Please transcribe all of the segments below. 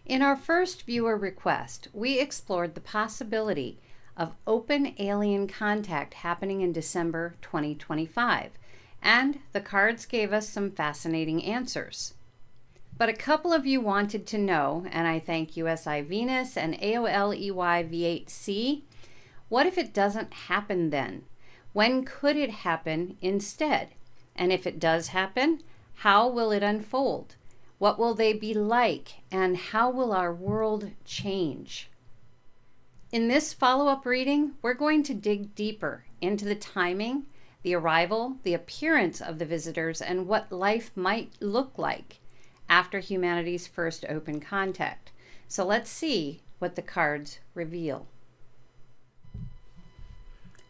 In our first viewer request, we explored the possibility of open alien contact happening in December 2025, and the cards gave us some fascinating answers. But a couple of you wanted to know, and I thank USI Venus and AOLEY V8C, what if it doesn't happen then? When could it happen instead? And if it does happen, how will it unfold? What will they be like? And how will our world change? In this follow-up reading, we're going to dig deeper into the timing, the arrival, the appearance of the visitors, and what life might look like after humanity's first open contact. So let's see what the cards reveal.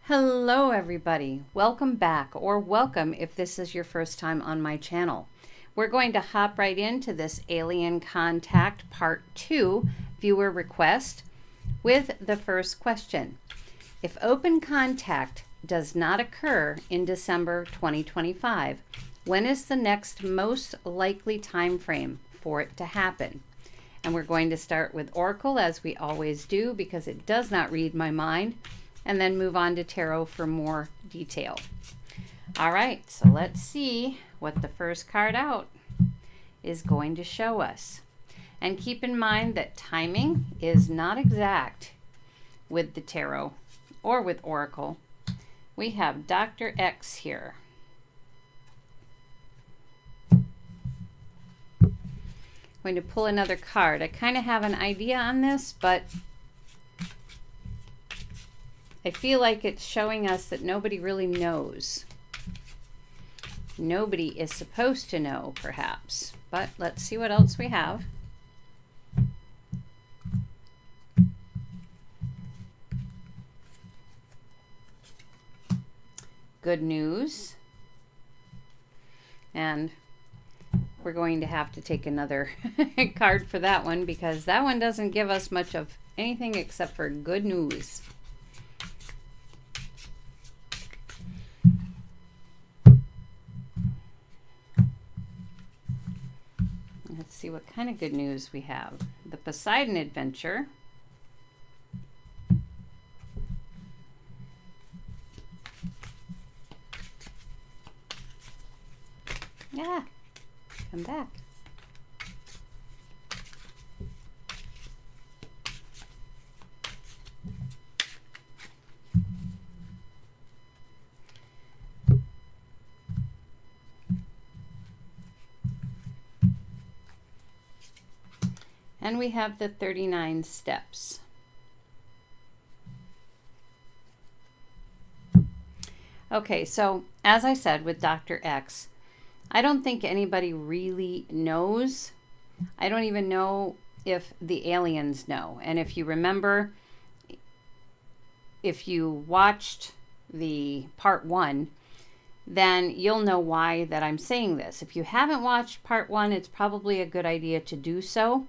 Hello everybody, welcome back, or welcome if this is your first time on my channel. We're going to hop right into this Alien Contact Part 2 viewer request with the first question. If open contact does not occur in December 2025, when is the next most likely time frame for it to happen? And we're going to start with Oracle as we always do because it does not read my mind, and then move on to Tarot for more detail. All right, so let's see what the first card out is going to show us. And keep in mind that timing is not exact with the Tarot or with Oracle. We have Dr. X here. I'm going to pull another card. I kind of have an idea on this, but I feel like it's showing us that nobody really knows. Nobody is supposed to know, perhaps. But let's see what else we have. Good news. And we're going to have to take another card for that one because that one doesn't give us much of anything except for good news. Let's see what kind of good news we have. The Poseidon Adventure. Yeah, come back. And we have the 39 steps. Okay, so as I said with Dr. X, I don't think anybody really knows. I don't even know if the aliens know. And if you remember, if you watched the part 1, then you'll know why that I'm saying this. If you haven't watched part 1, it's probably a good idea to do so.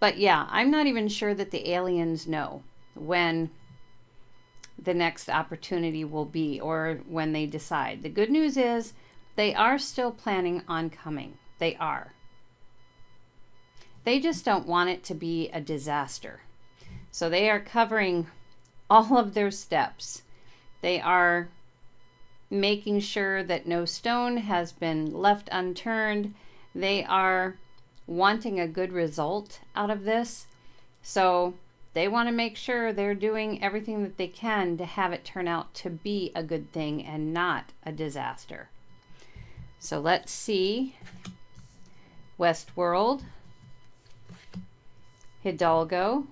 But yeah, I'm not even sure that the aliens know when the next opportunity will be or when they decide. The good news is they are still planning on coming. They are. They just don't want it to be a disaster. So they are covering all of their steps. They are making sure that no stone has been left unturned. They are wanting a good result out of this, so they want to make sure they're doing everything that they can to have it turn out to be a good thing and not a disaster. So let's see. Westworld, Hidalgo,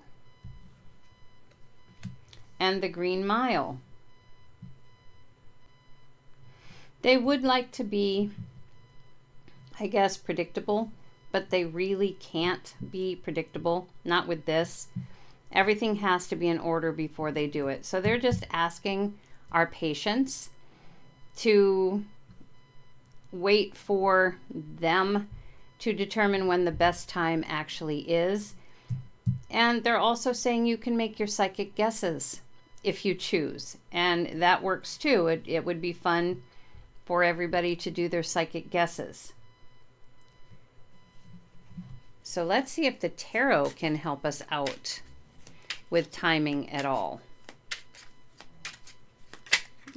and the Green Mile. They would like to be, I guess, predictable, but they really can't be predictable. Not with this. Everything has to be in order before they do it. So they're just asking our patience to wait for them to determine when the best time actually is. And they're also saying you can make your psychic guesses if you choose. And that works too. It would be fun for everybody to do their psychic guesses. So let's see if the tarot can help us out with timing at all.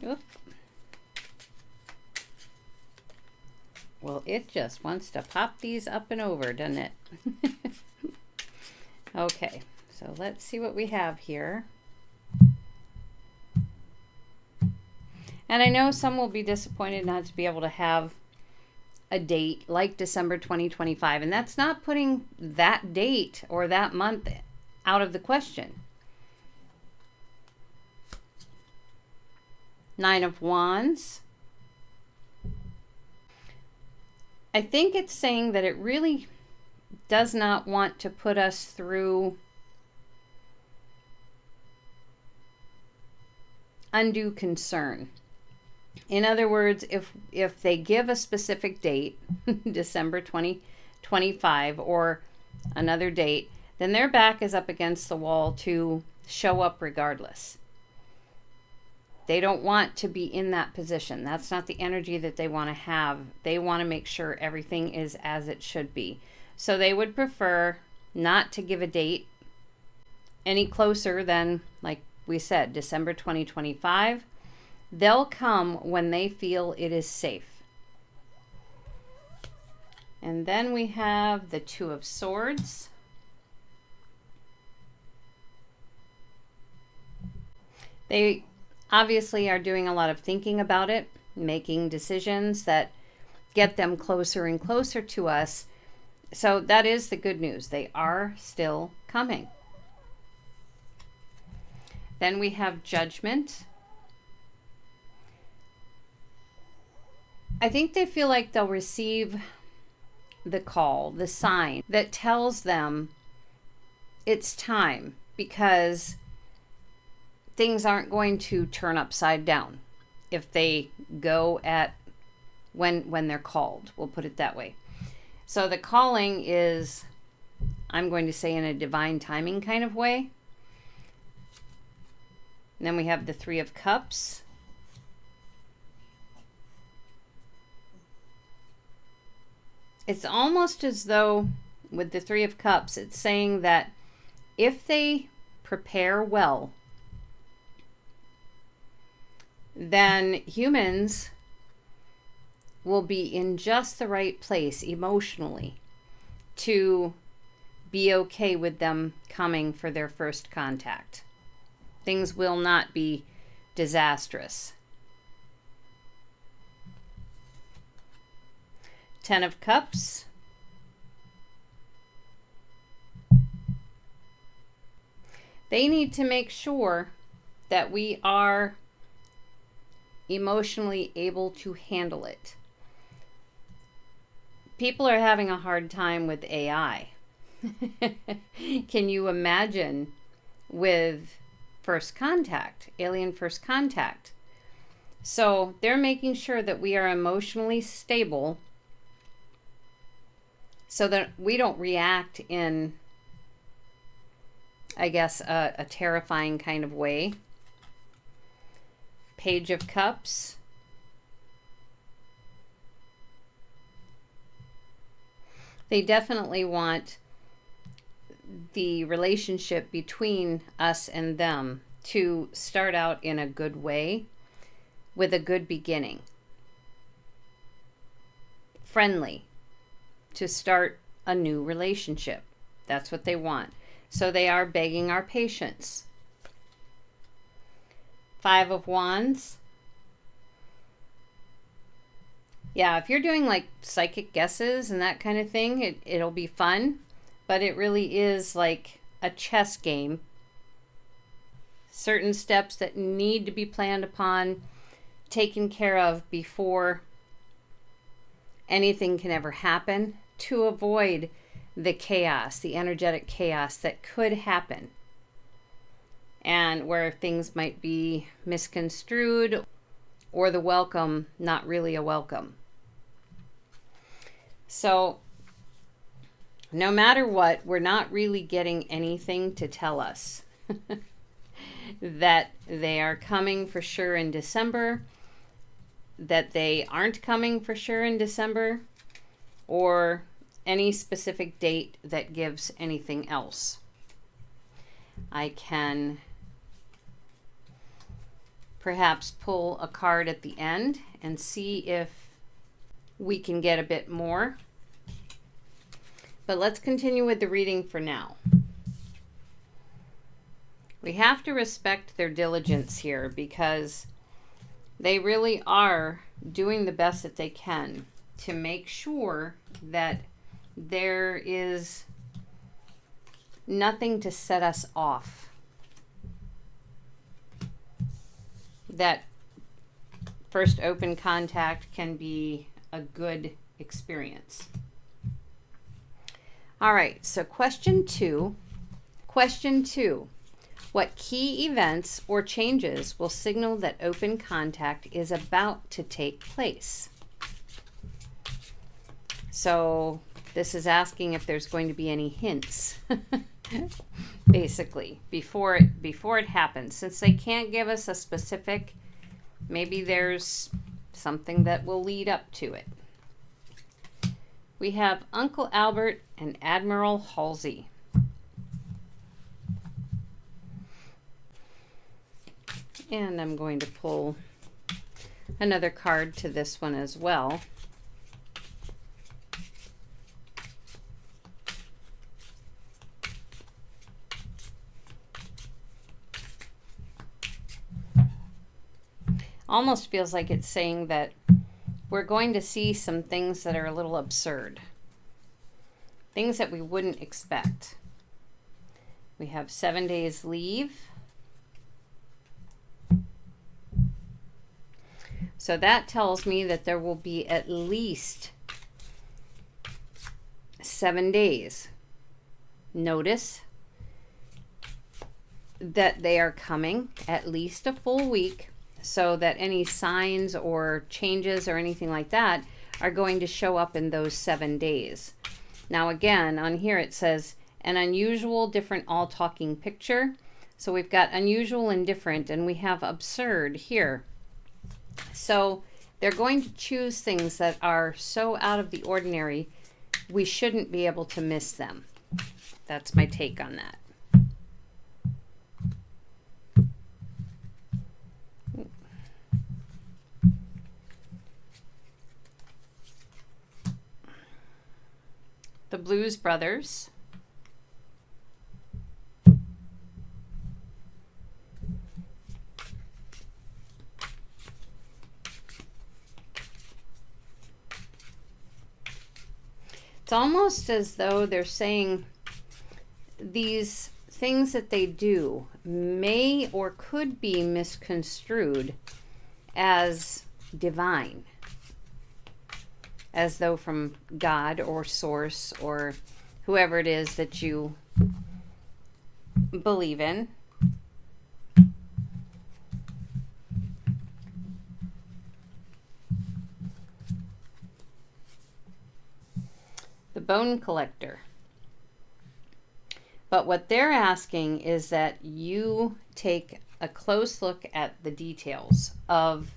Oop. Well, it just wants to pop these up and over, doesn't it? Okay, so let's see what we have here. And I know some will be disappointed not to be able to have a date like December 2025, and that's not putting that date or that month out of the question. Nine of Wands. I think it's saying that it really does not want to put us through undue concern. In other words, if they give a specific date, December 2025 or another date, then their back is up against the wall to show up regardless. They don't want to be in that position. That's not the energy that they want to have. They want to make sure everything is as it should be. So they would prefer not to give a date any closer than, like we said, December 2025. They'll come when they feel it is safe. And then we have the Two of Swords. They obviously are doing a lot of thinking about it, making decisions that get them closer and closer to us. So that is the good news. They are still coming. Then we have Judgment. I think they feel like they'll receive the call, the sign that tells them it's time, because things aren't going to turn upside down if they go at when they're called. We'll put it that way. So the calling is, I'm going to say, in a divine timing kind of way. And then we have the Three of Cups. It's almost as though with the Three of Cups, it's saying that if they prepare well, then humans will be in just the right place emotionally to be okay with them coming for their first contact. Things will not be disastrous. Ten of Cups. They need to make sure that we are emotionally able to handle it. People are having a hard time with AI. Can you imagine with first contact, alien first contact? So they're making sure that we are emotionally stable so that we don't react in, I guess, a terrifying kind of way. Page of Cups. They definitely want the relationship between us and them to start out in a good way, with a good beginning. Friendly, to start a new relationship. That's what they want. So they are begging our patience. Five of Wands. Yeah, if you're doing like psychic guesses and that kind of thing, it'll be fun. But it really is like a chess game. Certain steps that need to be planned upon, taken care of before anything can ever happen, to avoid the chaos, the energetic chaos that could happen, and where things might be misconstrued or the welcome not really a welcome. So no matter what, we're not really getting anything to tell us that they are coming for sure in December, that they aren't coming for sure in December, or any specific date that gives anything else. I can perhaps pull a card at the end and see if we can get a bit more. But let's continue with the reading for now. We have to respect their diligence here because they really are doing the best that they can to make sure that there is nothing to set us off. That first open contact can be a good experience. All right, so question two. What key events or changes will signal that open contact is about to take place? So this is asking if there's going to be any hints, basically, before it happens. Since they can't give us a specific, maybe there's something that will lead up to it. We have Uncle Albert and Admiral Halsey. And I'm going to pull another card to this one as well. Almost feels like it's saying that we're going to see some things that are a little absurd. Things that we wouldn't expect. We have 7 days leave. So that tells me that there will be at least 7 days. Notice that they are coming at least a full week, so that any signs or changes or anything like that are going to show up in those 7 days. Now again, on here it says an unusual, different, all talking picture. So we've got unusual and different, and we have absurd here. So they're going to choose things that are so out of the ordinary, we shouldn't be able to miss them. That's my take on that. The Blues Brothers. It's almost as though they're saying these things that they do may or could be misconstrued as divine, as though from God or source or whoever it is that you believe in. The Bone Collector. But what they're asking is that you take a close look at the details of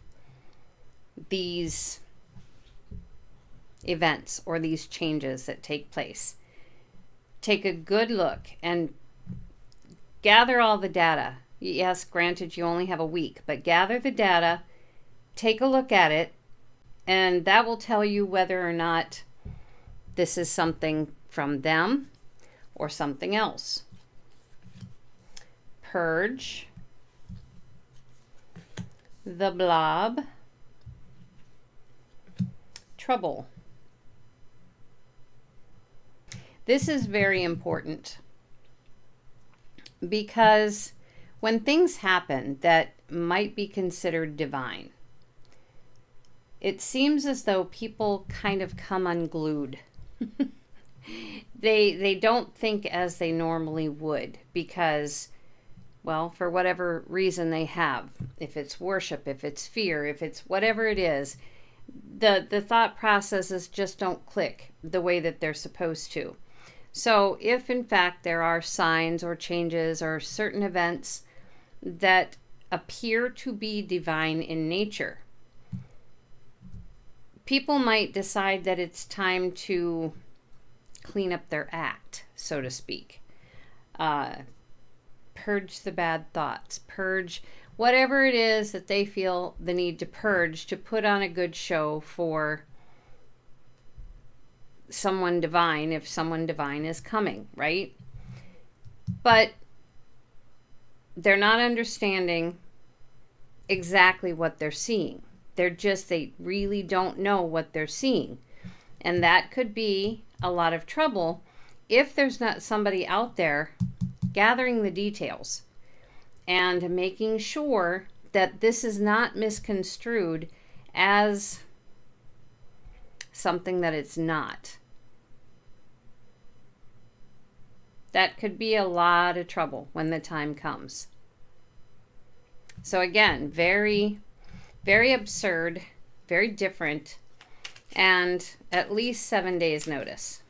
these events or these changes that take place. Take a good look and gather all the data. Yes, granted, you only have a week, but gather the data, take a look at it, and that will tell you whether or not this is something from them or something else. Purge. The Blob. Trouble. This is very important because when things happen that might be considered divine, it seems as though people kind of come unglued. They don't think as they normally would because, well, for whatever reason they have. If it's worship, if it's fear, if it's whatever it is, the thought processes just don't click the way that they're supposed to. So if in fact there are signs or changes or certain events that appear to be divine in nature, people might decide that it's time to clean up their act, so to speak. Purge the bad thoughts, purge whatever it is that they feel the need to purge to put on a good show for someone divine, if someone divine is coming, right? But they're not understanding exactly what they're seeing. They really don't know what they're seeing. And that could be a lot of trouble if there's not somebody out there gathering the details and making sure that this is not misconstrued as something that it's not. That could be a lot of trouble when the time comes. So again, very, very absurd, very different, and at least 7 days notice.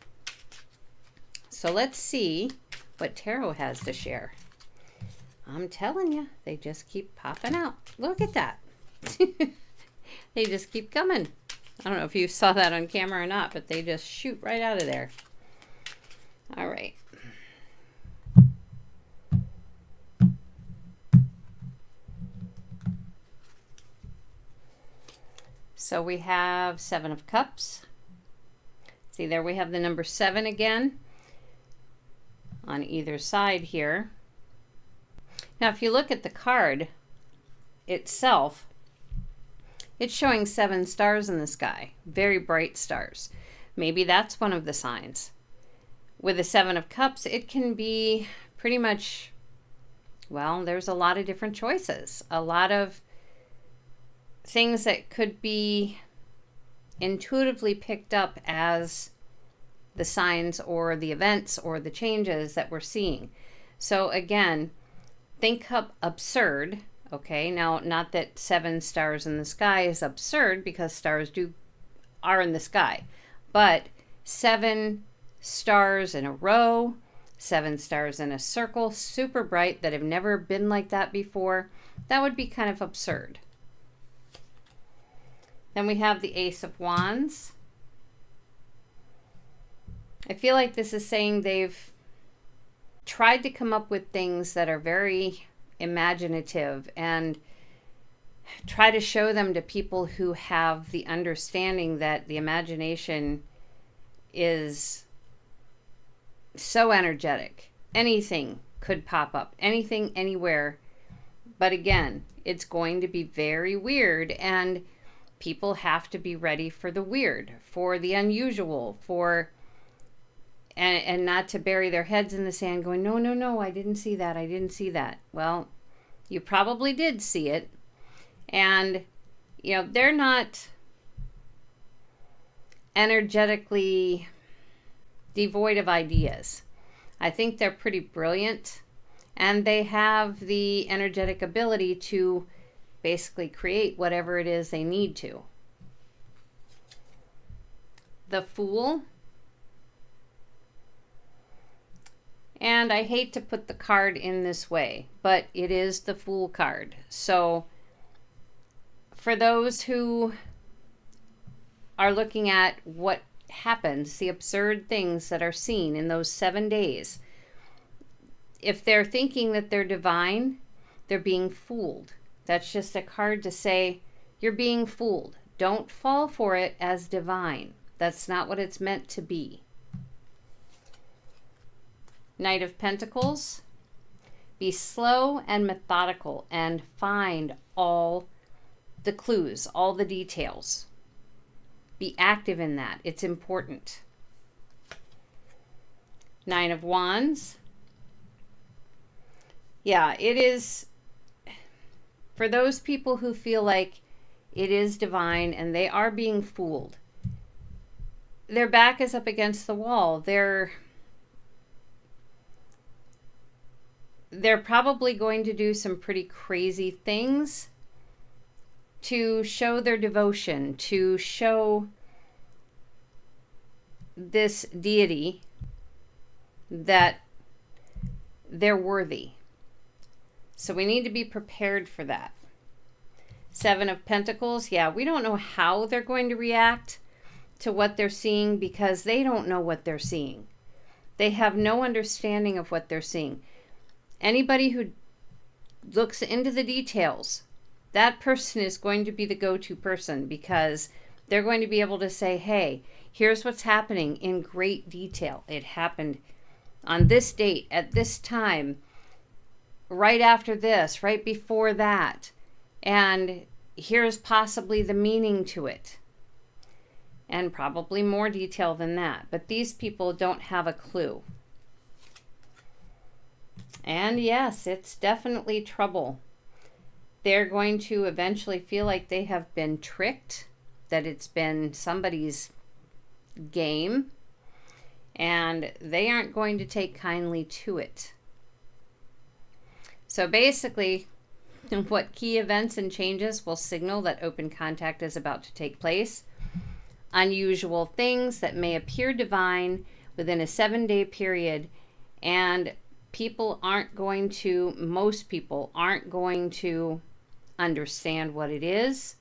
So let's see what tarot has to share. I'm telling you, they just keep popping out. Look at that. They just keep coming. I don't know if you saw that on camera or not, but they just shoot right out of there. All right. So we have 7 of Cups. See, there we have the number 7 again on either side here. Now, if you look at the card itself, it's showing 7 stars in the sky, very bright stars. Maybe that's one of the signs. With the 7 of Cups, it can be pretty much, well, there's a lot of different choices, a lot of things that could be intuitively picked up as the signs or the events or the changes that we're seeing. So again, think up absurd. Okay, now not that 7 stars in the sky is absurd, because stars are in the sky, but 7 stars in a row, 7 stars in a circle, super bright, that have never been like that before, that would be kind of absurd. Then we have the Ace of Wands. I feel like this is saying they've tried to come up with things that are very imaginative and try to show them to people who have the understanding that the imagination is so energetic. Anything could pop up, anything, anywhere. But again, it's going to be very weird, and people have to be ready for the weird, for the unusual, and not to bury their heads in the sand going, no, no, no, I didn't see that, I didn't see that. Well, you probably did see it. And, you know, they're not energetically devoid of ideas. I think they're pretty brilliant, and they have the energetic ability to basically create whatever it is they need to. The Fool. And I hate to put the card in this way, but it is the Fool card. So for those who are looking at what happens, the absurd things that are seen in those 7 days, if they're thinking that they're divine, they're being fooled. That's just a card to say, you're being fooled. Don't fall for it as divine. That's not what it's meant to be. Knight of Pentacles. Be slow and methodical and find all the clues, all the details. Be active in that. It's important. Nine of Wands. Yeah, it is. For those people who feel like it is divine and they are being fooled, their back is up against the wall. They're probably going to do some pretty crazy things to show their devotion, to show this deity that they're worthy. So we need to be prepared for that. Seven of Pentacles. Yeah, we don't know how they're going to react, to what they're seeing because they don't know what they're seeing. They have no understanding of what they're seeing. Anybody who looks into the details, that person is going to be the go-to person because they're going to be able to say, hey, here's what's happening in great detail. It happened on this date, at this time, right after this, right before that. And here's possibly the meaning to it. And probably more detail than that. But these people don't have a clue. And yes, it's definitely trouble. They're going to eventually feel like they have been tricked, that it's been somebody's game, and they aren't going to take kindly to it. So basically, what key events and changes will signal that open contact is about to take place? Unusual things that may appear divine within a 7-day period, and most people aren't going to understand what it is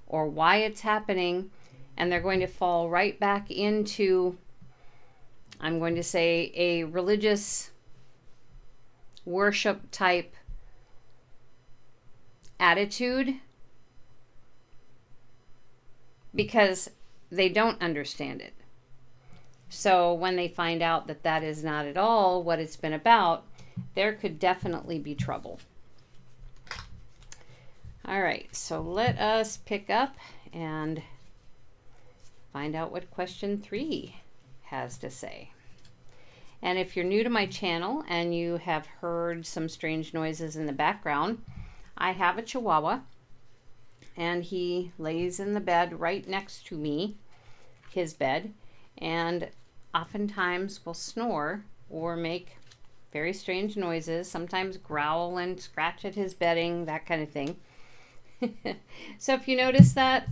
or why it's happening, and they're going to fall right back into, I'm going to say, a religious worship type attitude because they don't understand it. So when they find out that that is not at all what it's been about, there could definitely be trouble. All right, so let us pick up and find out what question 3 has to say. And if you're new to my channel and you have heard some strange noises in the background, I have a Chihuahua, and he lays in the bed right next to me, his bed, and oftentimes will snore or make very strange noises, sometimes growl and scratch at his bedding, that kind of thing. So if you notice that,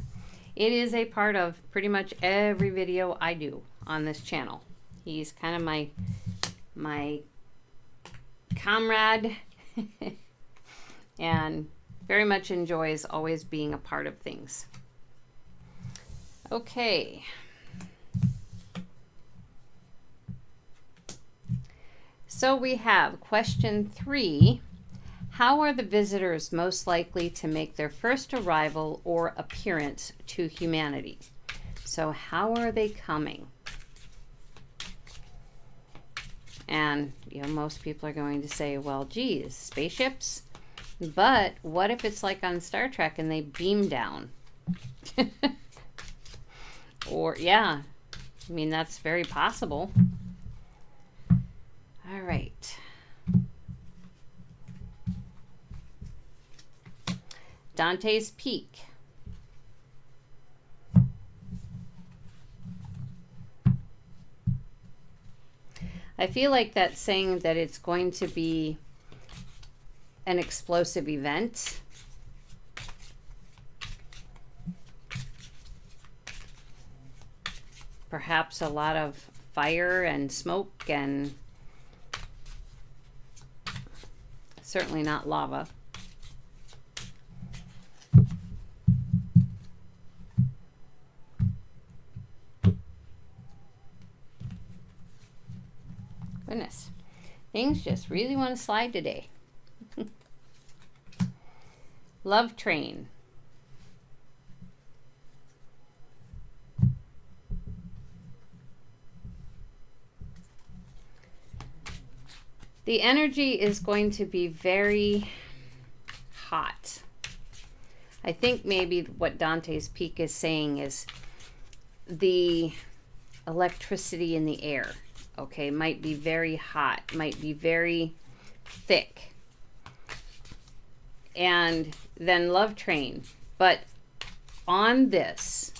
it is a part of pretty much every video I do on this channel. He's kind of my comrade and very much enjoys always being a part of things. Okay. So we have question 3. How are the visitors most likely to make their first arrival or appearance to humanity? So how are they coming? And most people are going to say, well, geez, spaceships? But what if it's like on Star Trek and they beam down? Or, yeah, I mean, that's very possible. All right. Dante's Peak. I feel like that's saying that it's going to be an explosive event. Perhaps a lot of fire and smoke, and certainly not lava. Goodness, things just really want to slide today. Love Train. The energy is going to be very hot. I think maybe what Dante's Peak is saying is the electricity in the air, okay, might be very hot, might be very thick. And then Love Train. But on this,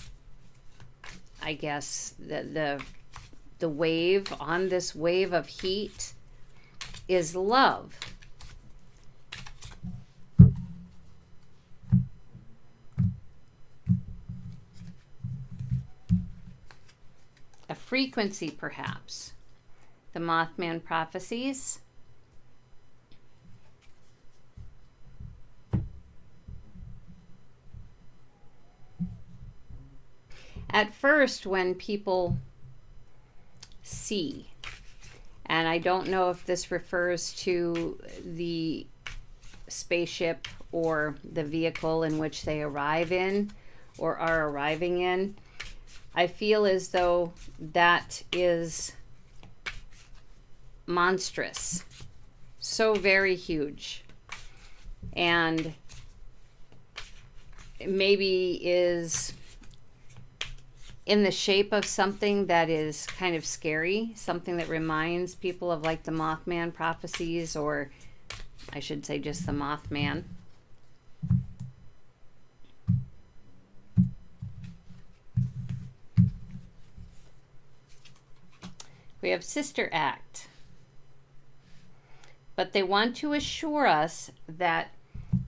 I guess the wave, on this wave of heat, is love. A frequency, perhaps. The Mothman prophecies. At first, when people see, and I don't know if this refers to the spaceship or the vehicle in which they arrive in or are arriving in, I feel as though that is monstrous, so very huge, and maybe is in the shape of something that is kind of scary, something that reminds people of like the Mothman prophecies, or I should say just the Mothman. We have Sister Act. But they want to assure us that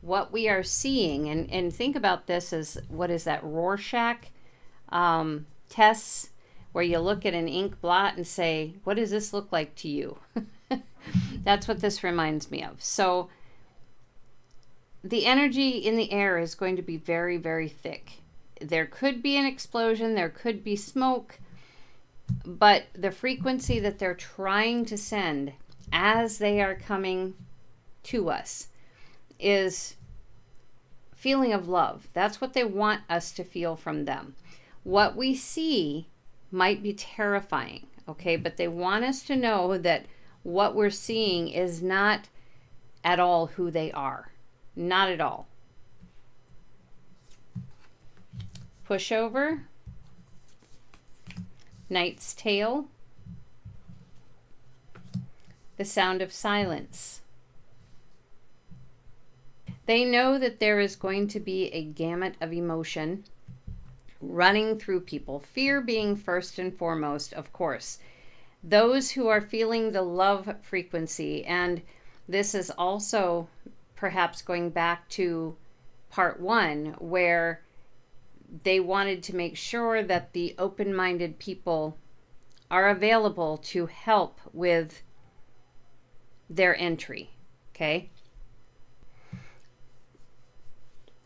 what we are seeing, and think about this as, what is that, Rorschach tests, where you look at an ink blot and say, what does this look like to you? That's what this reminds me of. So the energy in the air is going to be very, very thick. There could be an explosion, there could be smoke, but the frequency that they're trying to send as they are coming to us is feeling of love. That's what they want us to feel from them. What we see might be terrifying, okay? But they want us to know that what we're seeing is not at all who they are. Not at all. Pushover. Knight's Tale. The Sound of Silence. They know that there is going to be a gamut of emotion running through people. Fear being first and foremost, of course. Those who are feeling the love frequency, and this is also perhaps going back to part 1, where they wanted to make sure that the open-minded people are available to help with their entry, okay?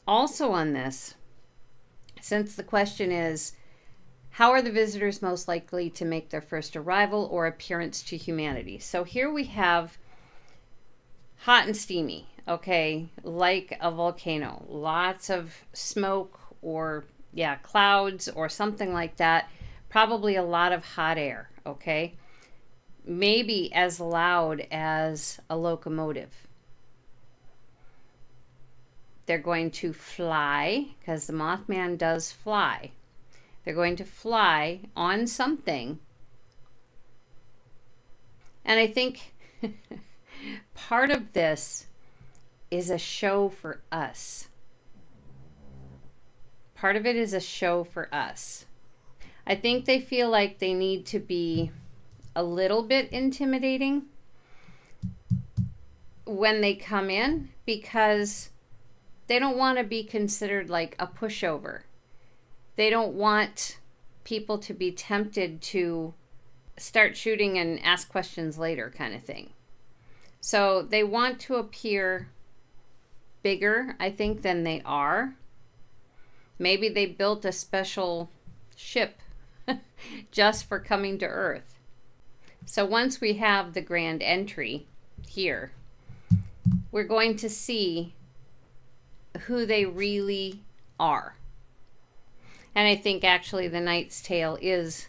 Also on this, since the question is, how are the visitors most likely to make their first arrival or appearance to humanity? So here we have hot and steamy, okay, like a volcano. Lots of smoke or, yeah, clouds or something like that. Probably a lot of hot air, okay? Maybe as loud as a locomotive. They're going to fly, because the Mothman does fly. They're going to fly on something. And I think part of this is a show for us. Part of it is a show for us. I think they feel like they need to be a little bit intimidating when they come in, because they don't want to be considered like a pushover. They don't want people to be tempted to start shooting and ask questions later kind of thing. So they want to appear bigger, I think, than they are. Maybe they built a special ship just for coming to Earth. So once we have the grand entry here, we're going to see who they really are. And I think actually the Knight's Tale is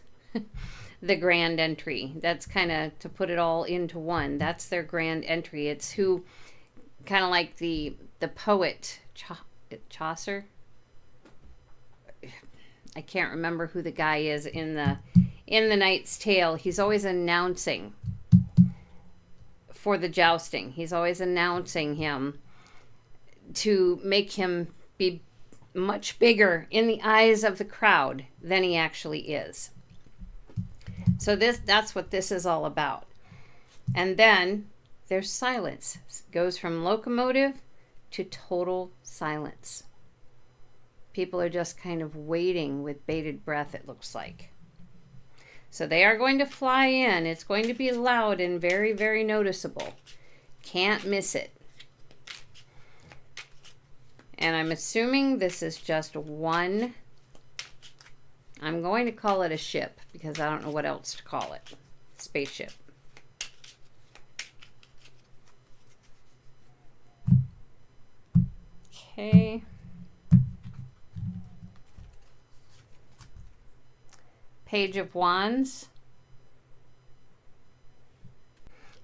the grand entry. That's kind of to put it all into one. That's their grand entry. It's who, kind of like the poet Chaucer. I can't remember who the guy is in the Knight's Tale. He's always announcing for the jousting. He's always announcing him to make him be much bigger in the eyes of the crowd than he actually is. So that's what this is all about. And then there's silence. It goes from locomotive to total silence. People are just kind of waiting with bated breath, it looks like. So they are going to fly in. It's going to be loud and very, very noticeable. Can't miss it. And I'm assuming this is just one I'm going to call it a ship because I don't know what else to call it. Spaceship. Okay. Page of Wands.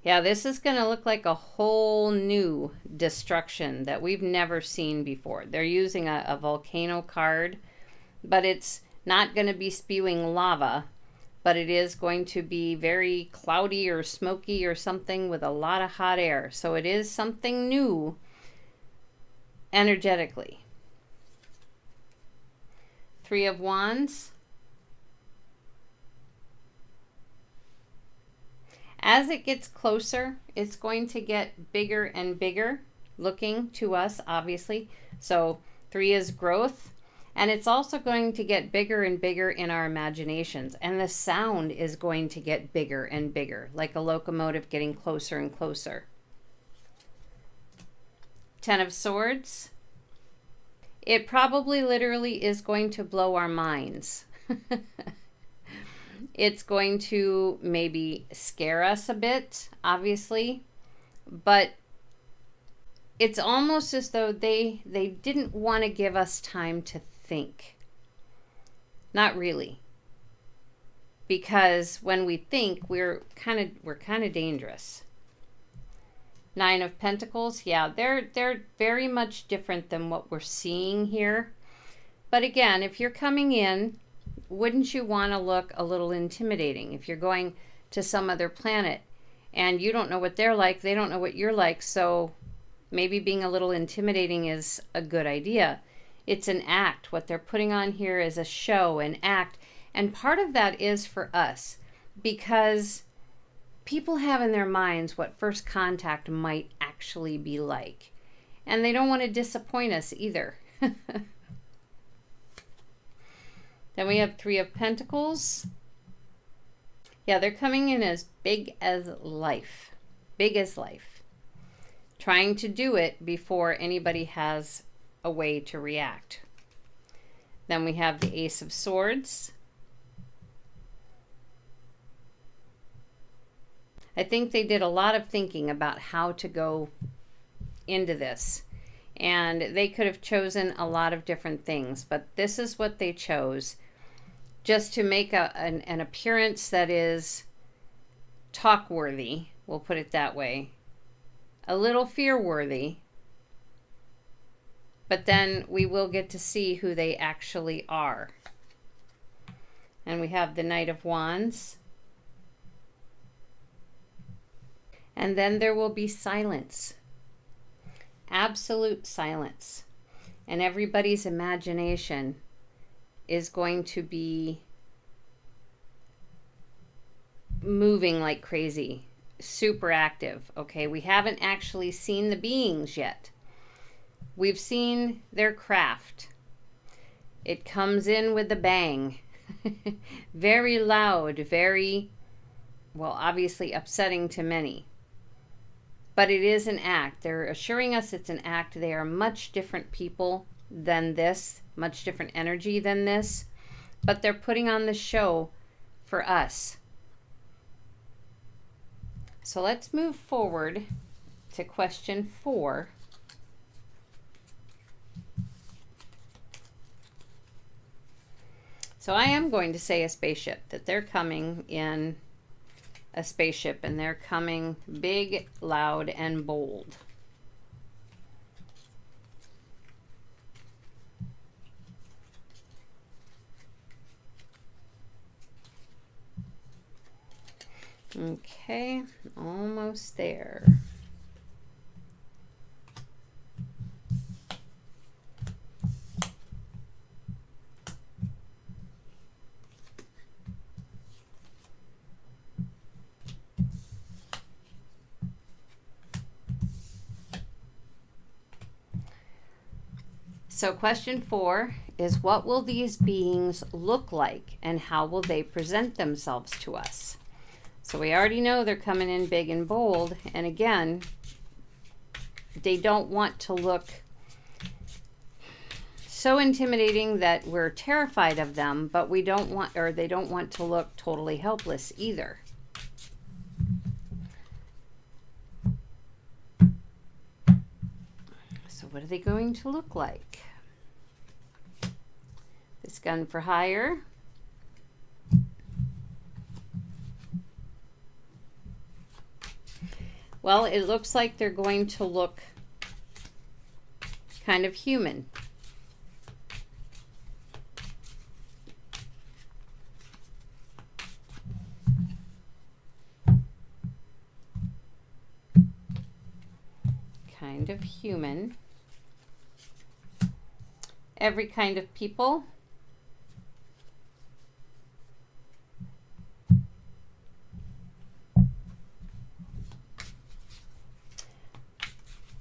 Yeah, this is going to look like a whole new destruction that we've never seen before. They're using a volcano card, but it's not going to be spewing lava, but it is going to be very cloudy or smoky or something with a lot of hot air. So it is something new energetically. Three of Wands. As it gets closer, it's going to get bigger and bigger looking to us, obviously. So 3 is growth, and it's also going to get bigger and bigger in our imaginations. And the sound is going to get bigger and bigger, like a locomotive getting closer and closer. 10 of Swords. It probably literally is going to blow our minds. It's going to maybe scare us a bit, obviously, but it's almost as though they didn't want to give us time to think. Not really. Because when we think, we're kind of dangerous. 9 of Pentacles, yeah, they're very much different than what we're seeing here. But again, if you're coming in, wouldn't you want to look a little intimidating? If you're going to some other planet and you don't know what they're like, they don't know what you're like, so maybe being a little intimidating is a good idea. It's an act. What they're putting on here is a show, an act. And part of that is for us because people have in their minds what first contact might actually be like. And they don't want to disappoint us either. Then we have 3 of Pentacles. Yeah, they're coming in as big as life. Big as life. Trying to do it before anybody has a way to react. Then we have the Ace of Swords. I think they did a lot of thinking about how to go into this. And they could have chosen a lot of different things, but this is what they chose. Just to make an appearance that is talk-worthy, we'll put it that way. A little fear-worthy. But then we will get to see who they actually are. And we have the Knight of Wands. And then there will be silence. Absolute silence. And everybody's imagination is going to be moving like crazy, super active. Okay, we haven't actually seen the beings yet. We've seen their craft. It comes in with a bang. Very loud, very, well, obviously upsetting to many. But it is an act. They're assuring us it's an act. They are much different people than this, much different energy than this, but they're putting on the show for us. So let's move forward to question 4. So I am going to say a spaceship, that they're coming in a spaceship, and they're coming big, loud, and bold. Okay, almost there. So question 4 is, what will these beings look like and how will they present themselves to us? So we already know they're coming in big and bold. And again, they don't want to look so intimidating that we're terrified of them, but we don't want, or they don't want to look totally helpless either. So what are they going to look like? This gun for hire. Well, it looks like they're going to look kind of human. Kind of human. Every kind of people.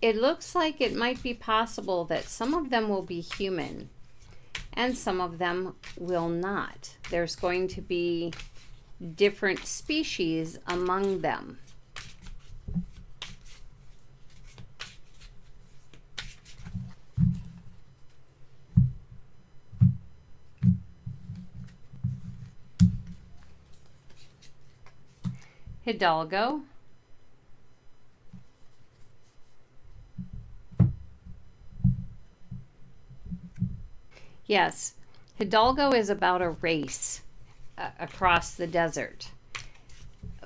It looks like it might be possible that some of them will be human and some of them will not. There's going to be different species among them. Hidalgo. Yes, Hidalgo is about a race across the desert.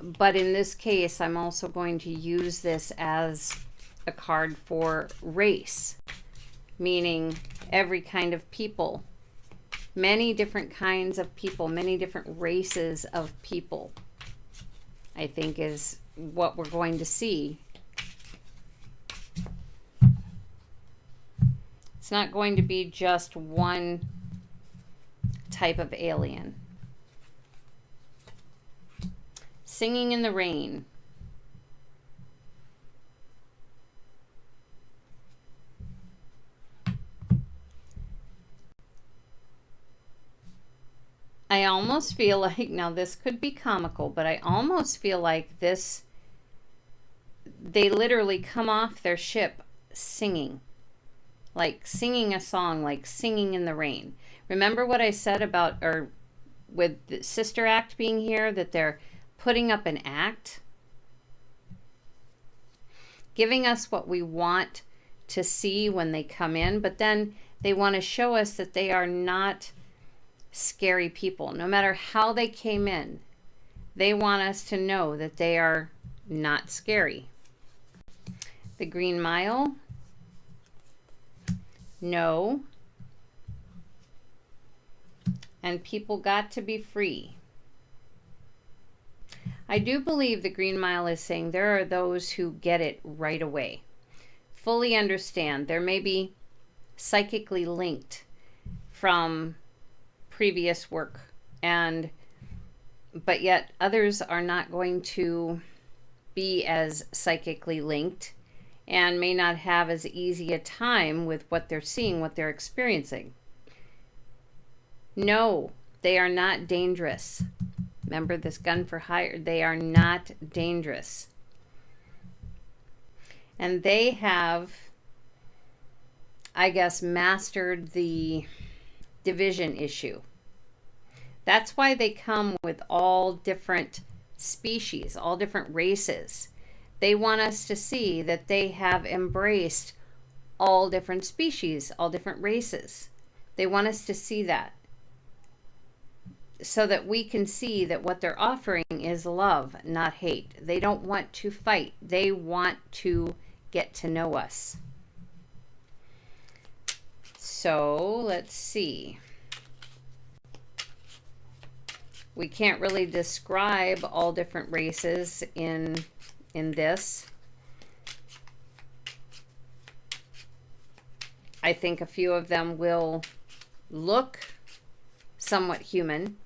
But in this case, I'm also going to use this as a card for race, meaning every kind of people, many different kinds of people, many different races of people, I think is what we're going to see. It's not going to be just one type of alien. Singing in the rain. I almost feel like, now this could be comical, but I almost feel like this, they literally come off their ship singing. Like singing a song, like singing in the rain. Remember what I said about, or with the sister act being here, that they're putting up an act? Giving us what we want to see when they come in, but then they want to show us that they are not scary people. No matter how they came in, they want us to know that they are not scary. The Green Mile. No. And people got to be free. I do believe the Green Mile is saying there are those who get it right away. Fully understand. There may be psychically linked from previous work, but yet others are not going to be as psychically linked and may not have as easy a time with what they're seeing, what they're experiencing. No, they are not dangerous. Remember this gun for hire, they are not dangerous. And they have, I guess, mastered the division issue. That's why they come with all different species, all different races. They want us to see that they have embraced all different species, all different races. They want us to see that, so that we can see that what they're offering is love, not hate. They don't want to fight. They want to get to know us. So let's see. We can't really describe all different races in this. I think a few of them will look somewhat human.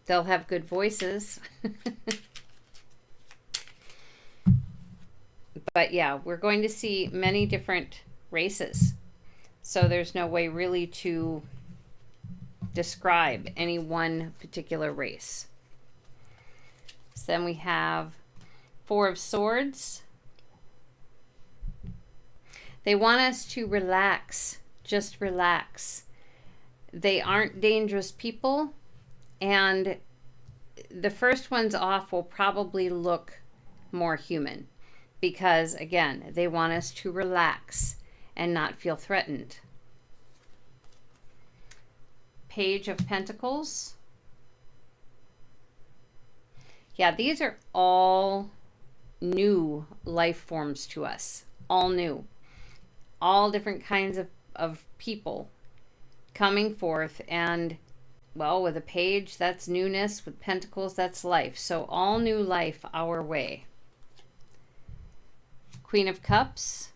They'll have good voices. But yeah, we're going to see many different races. So there's no way really to describe any one particular race. So then we have Four of Swords. They want us to relax, just relax. They aren't dangerous people, and the first ones off will probably look more human because, again, they want us to relax and not feel threatened. Page of Pentacles. Yeah, these are all new life forms to us. All new. All different kinds of people coming forth. And, well, with a page, that's newness. With pentacles, that's life. So all new life our way. Queen of Cups.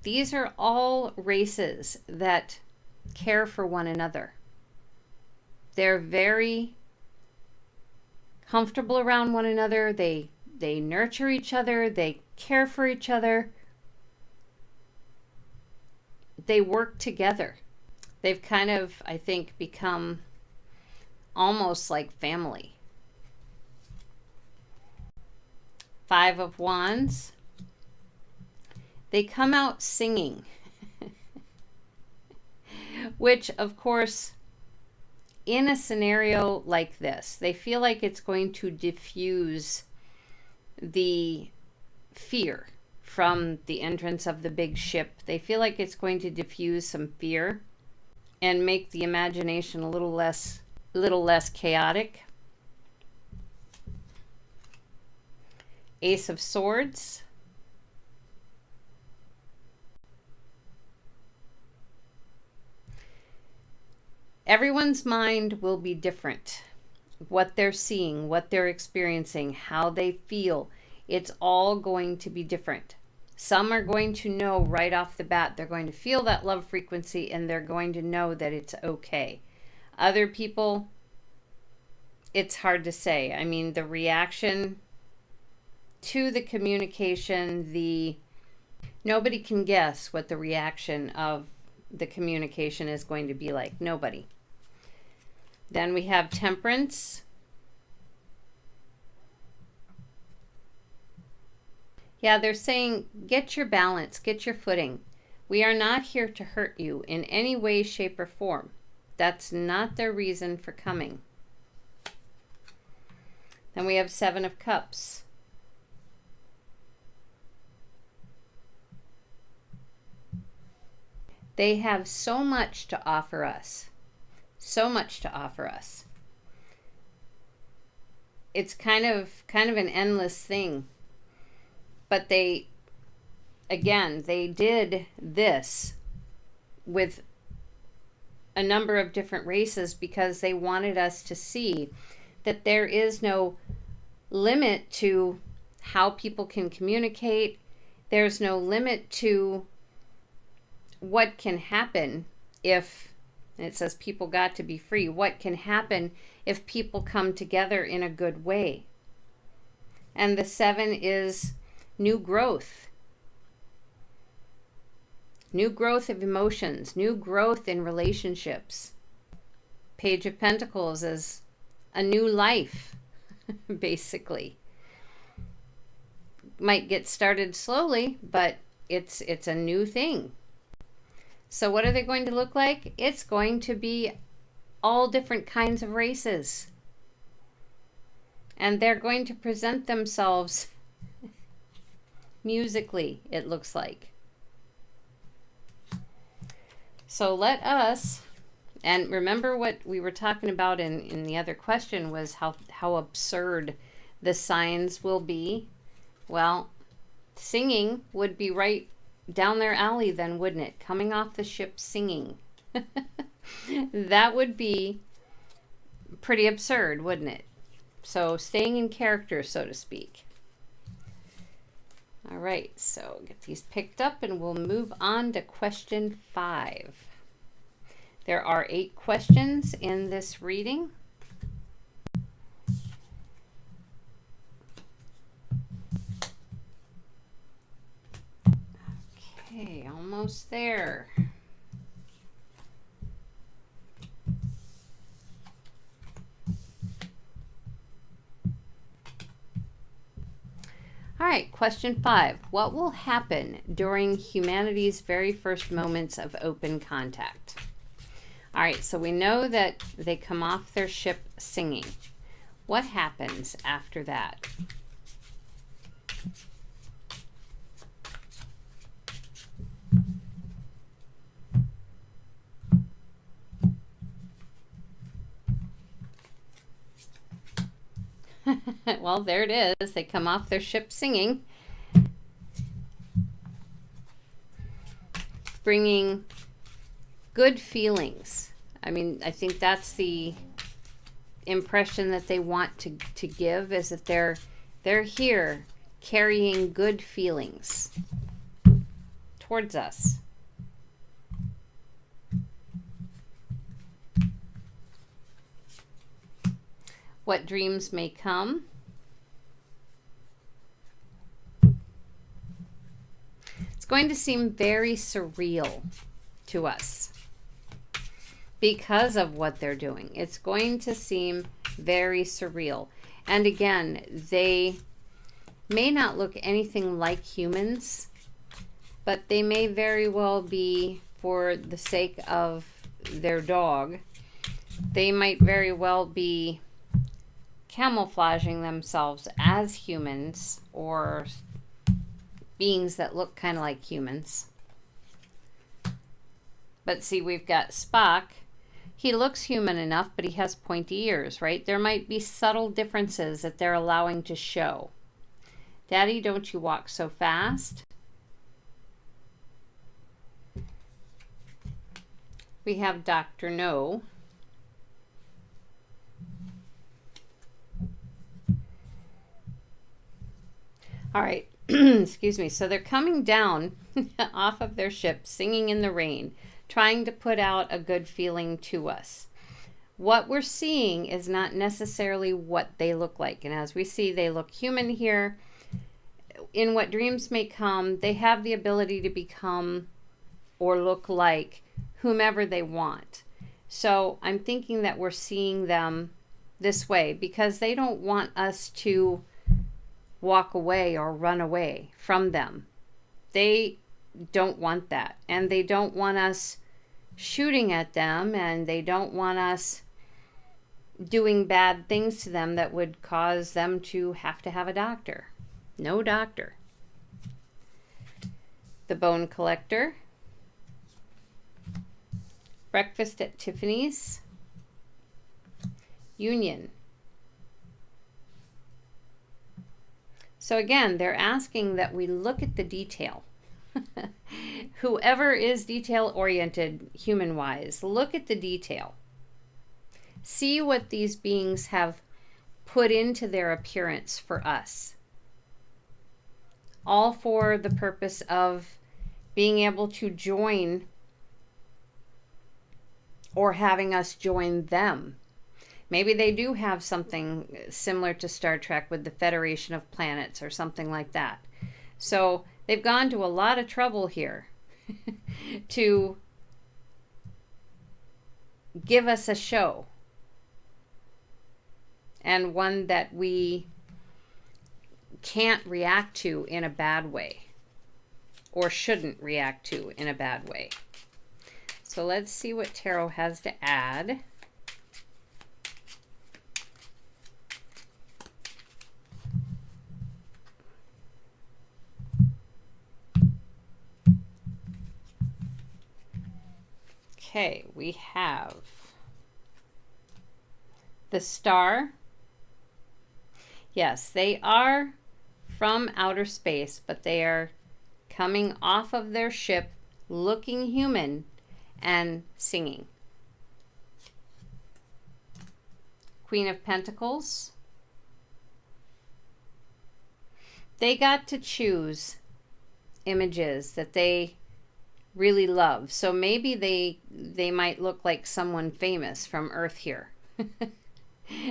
These are all races that care for one another. They're very comfortable around one another. They nurture each other. They care for each other. They work together. They've kind of, I think, become almost like family. Five of Wands. They come out singing, which, of course, in a scenario like this, they feel like it's going to diffuse the fear from the entrance of the big ship. They feel like it's going to diffuse some fear and make the imagination a little less chaotic. Ace of Swords. Everyone's mind will be different. What they're seeing, what they're experiencing, how they feel, it's all going to be different. Some are going to know right off the bat, they're going to feel that love frequency and they're going to know that it's okay. Other people, it's hard to say. I mean, the reaction to the communication, nobody can guess what the reaction of the communication is going to be like. Nobody. Then we have Temperance. Yeah, they're saying, get your balance, get your footing. We are not here to hurt you in any way, shape, or form. That's not their reason for coming. Then we have Seven of Cups. They have so much to offer us. So much to offer us. It's kind of an endless thing. But they did this with a number of different races because they wanted us to see that there is no limit to how people can communicate. There's no limit to what can happen if, and it says people got to be free, what can happen if people come together in a good way. And the Seven is new growth. New growth of emotions, new growth in relationships. Page of Pentacles is a new life, basically. Might get started slowly, but it's a new thing. So what are they going to look like? It's going to be all different kinds of races. And they're going to present themselves musically, it looks like. So let us, and remember what we were talking about in the other question was how absurd the signs will be. Well, singing would be right down their alley then, wouldn't it? Coming off the ship singing. That would be pretty absurd, wouldn't it? So staying in character, so to speak. All right, so get these picked up and we'll move on to question 5. There are 8 questions in this reading. Okay, almost there. right, question 5. What will happen during humanity's very first moments of open contact? All right, so we know that they come off their ship singing. What happens after that? Well, there it is. They come off their ship singing, bringing good feelings. I mean, I think that's the impression that they want to give, is that they're here carrying good feelings towards us. What dreams may come? It's going to seem very surreal to us because of what they're doing. It's going to seem very surreal. And again, they may not look anything like humans, but they may very well be, for the sake of their dog, they might very well be camouflaging themselves as humans or beings that look kind of like humans. But see, we've got Spock. He looks human enough, but he has pointy ears, right? There might be subtle differences that they're allowing to show. Daddy, don't you walk so fast. We have Dr. No. All right, excuse me. So they're coming down off of their ship, singing in the rain, trying to put out a good feeling to us. What we're seeing is not necessarily what they look like. And as we see, they look human here. In what dreams may come, they have the ability to become or look like whomever they want. So I'm thinking that we're seeing them this way because they don't want us to walk away or run away from them. They don't want that. And they don't want us shooting at them, and they don't want us doing bad things to them that would cause them to have a doctor. No doctor. The Bone Collector. Breakfast at Tiffany's. Union. So again, they're asking that we look at the detail. Whoever is detail-oriented human-wise, look at the detail. See what these beings have put into their appearance for us. All for the purpose of being able to join or having us join them. Maybe they do have something similar to Star Trek with the Federation of Planets or something like that. So they've gone to a lot of trouble here to give us a show, and one that we can't react to in a bad way, or shouldn't react to in a bad way. So let's see what Tarot has to add. Okay, we have the Star. Yes, they are from outer space, but they are coming off of their ship, looking human and singing. Queen of Pentacles. They got to choose images that they really love. So maybe they might look like someone famous from Earth here.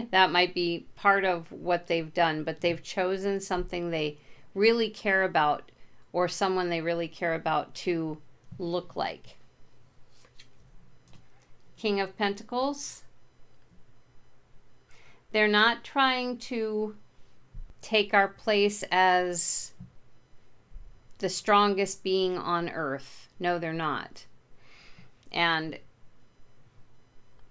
That might be part of what they've done, but they've chosen something they really care about, or someone they really care about, to look like. King of Pentacles. They're not trying to take our place as the strongest being on earth. No, they're not. And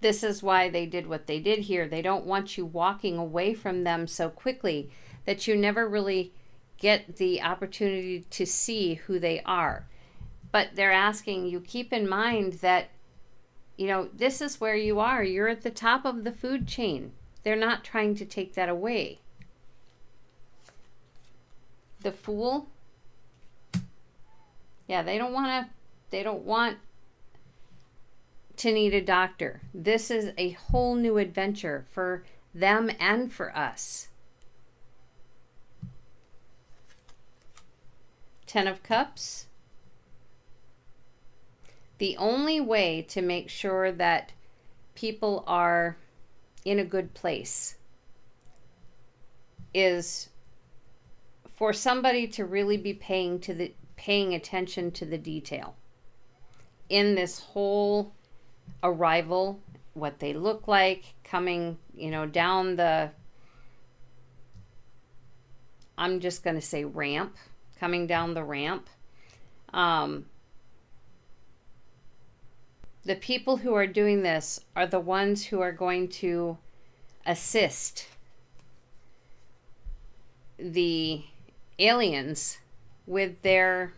this is why they did what they did here. They don't want you walking away from them so quickly that you never really get the opportunity to see who they are. But they're asking you, keep in mind that, you know, this is where you are. You're at the top of the food chain. They're not trying to take that away. The Fool. Yeah, they don't want to need a doctor. This is a whole new adventure for them and for us. Ten of Cups. The only way to make sure that people are in a good place is for somebody to really be paying attention to the detail in this whole arrival, what they look like, coming, you know, down the, I'm just going to say ramp, coming down the ramp. The people who are doing this are the ones who are going to assist the aliens with their,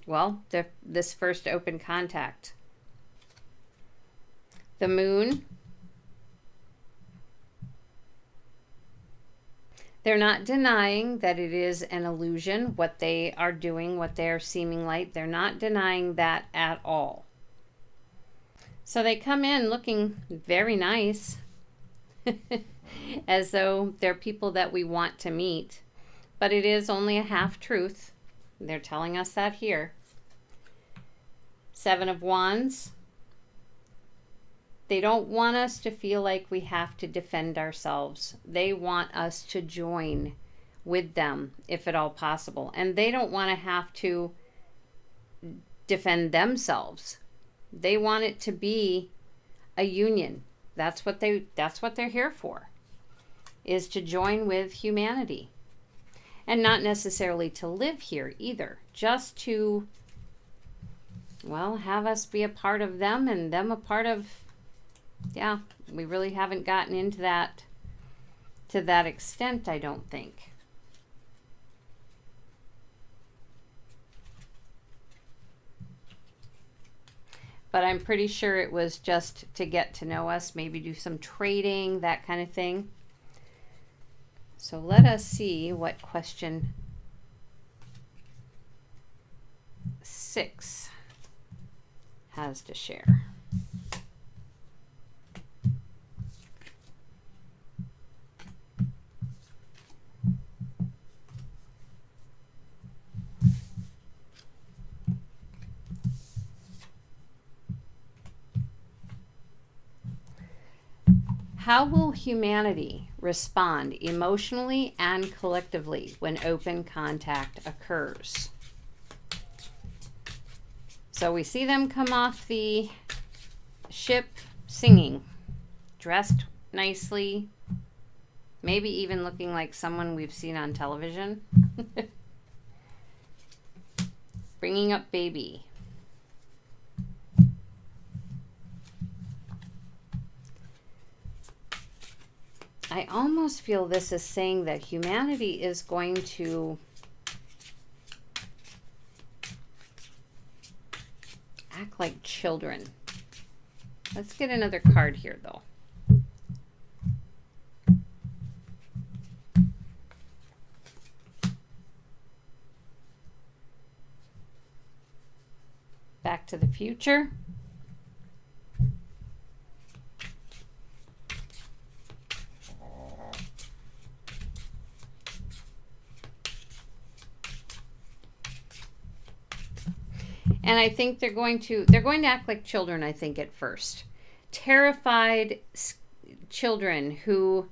well, this first open contact. The Moon. They're not denying that it is an illusion, what they are doing, what they are seeming like. They're not denying that at all. So they come in looking very nice, as though they're people that we want to meet. But it is only a half-truth. They're telling us that here. Seven of Wands. They don't want us to feel like we have to defend ourselves. They want us to join with them, if at all possible. And they don't want to have to defend themselves. They want it to be a union. That's what they're here for, is to join with humanity. And not necessarily to live here either, just to, well, have us be a part of them and them a part of, yeah, we really haven't gotten into that to that extent, I don't think. But I'm pretty sure it was just to get to know us, maybe do some trading, that kind of thing. So let us see what question 6 has to share. How will humanity respond emotionally and collectively when open contact occurs? So we see them come off the ship singing, dressed nicely, maybe even looking like someone we've seen on television. Bringing up baby. I almost feel this is saying that humanity is going to act like children. Let's get another card here, though. Back to the Future. And I think they're going to act like children, I think, at first. Terrified children who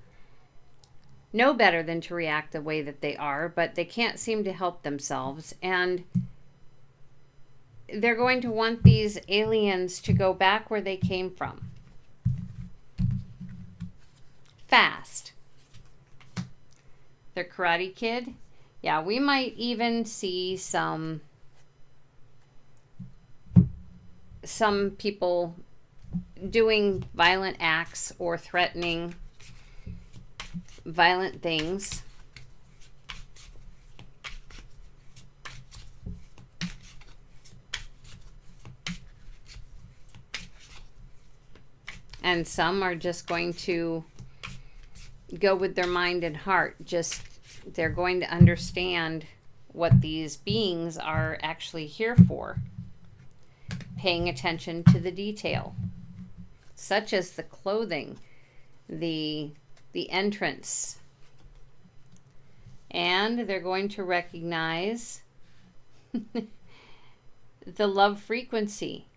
know better than to react the way that they are, but they can't seem to help themselves. And they're going to want these aliens to go back where they came from. Fast. The Karate Kid. Yeah, we might even see some people doing violent acts or threatening violent things. And some are just going to go with their mind and heart. Just they're going to understand what these beings are actually here for. Paying attention to the detail, such as the clothing, the entrance. And they're going to recognize the love frequency.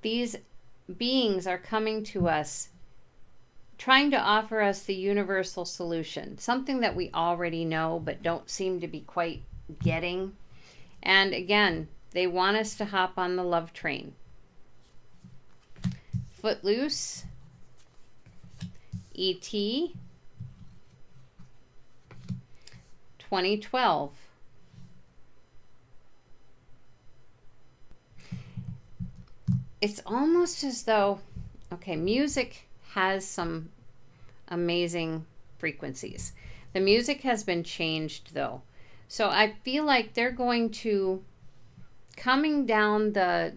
These beings are coming to us, trying to offer us the universal solution, something that we already know but don't seem to be quite getting. And again, they want us to hop on the love train. Footloose, E.T., 2012. It's almost as though, okay, music has some amazing frequencies. The music has been changed though. So I feel like they're going to, coming down the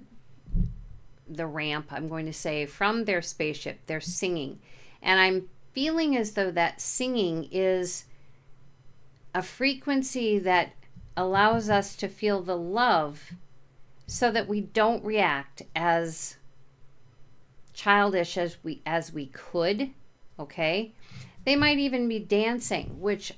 ramp, I'm going to say, from their spaceship, they're singing. And I'm feeling as though that singing is a frequency that allows us to feel the love so that we don't react as childish as we could, okay? They might even be dancing, which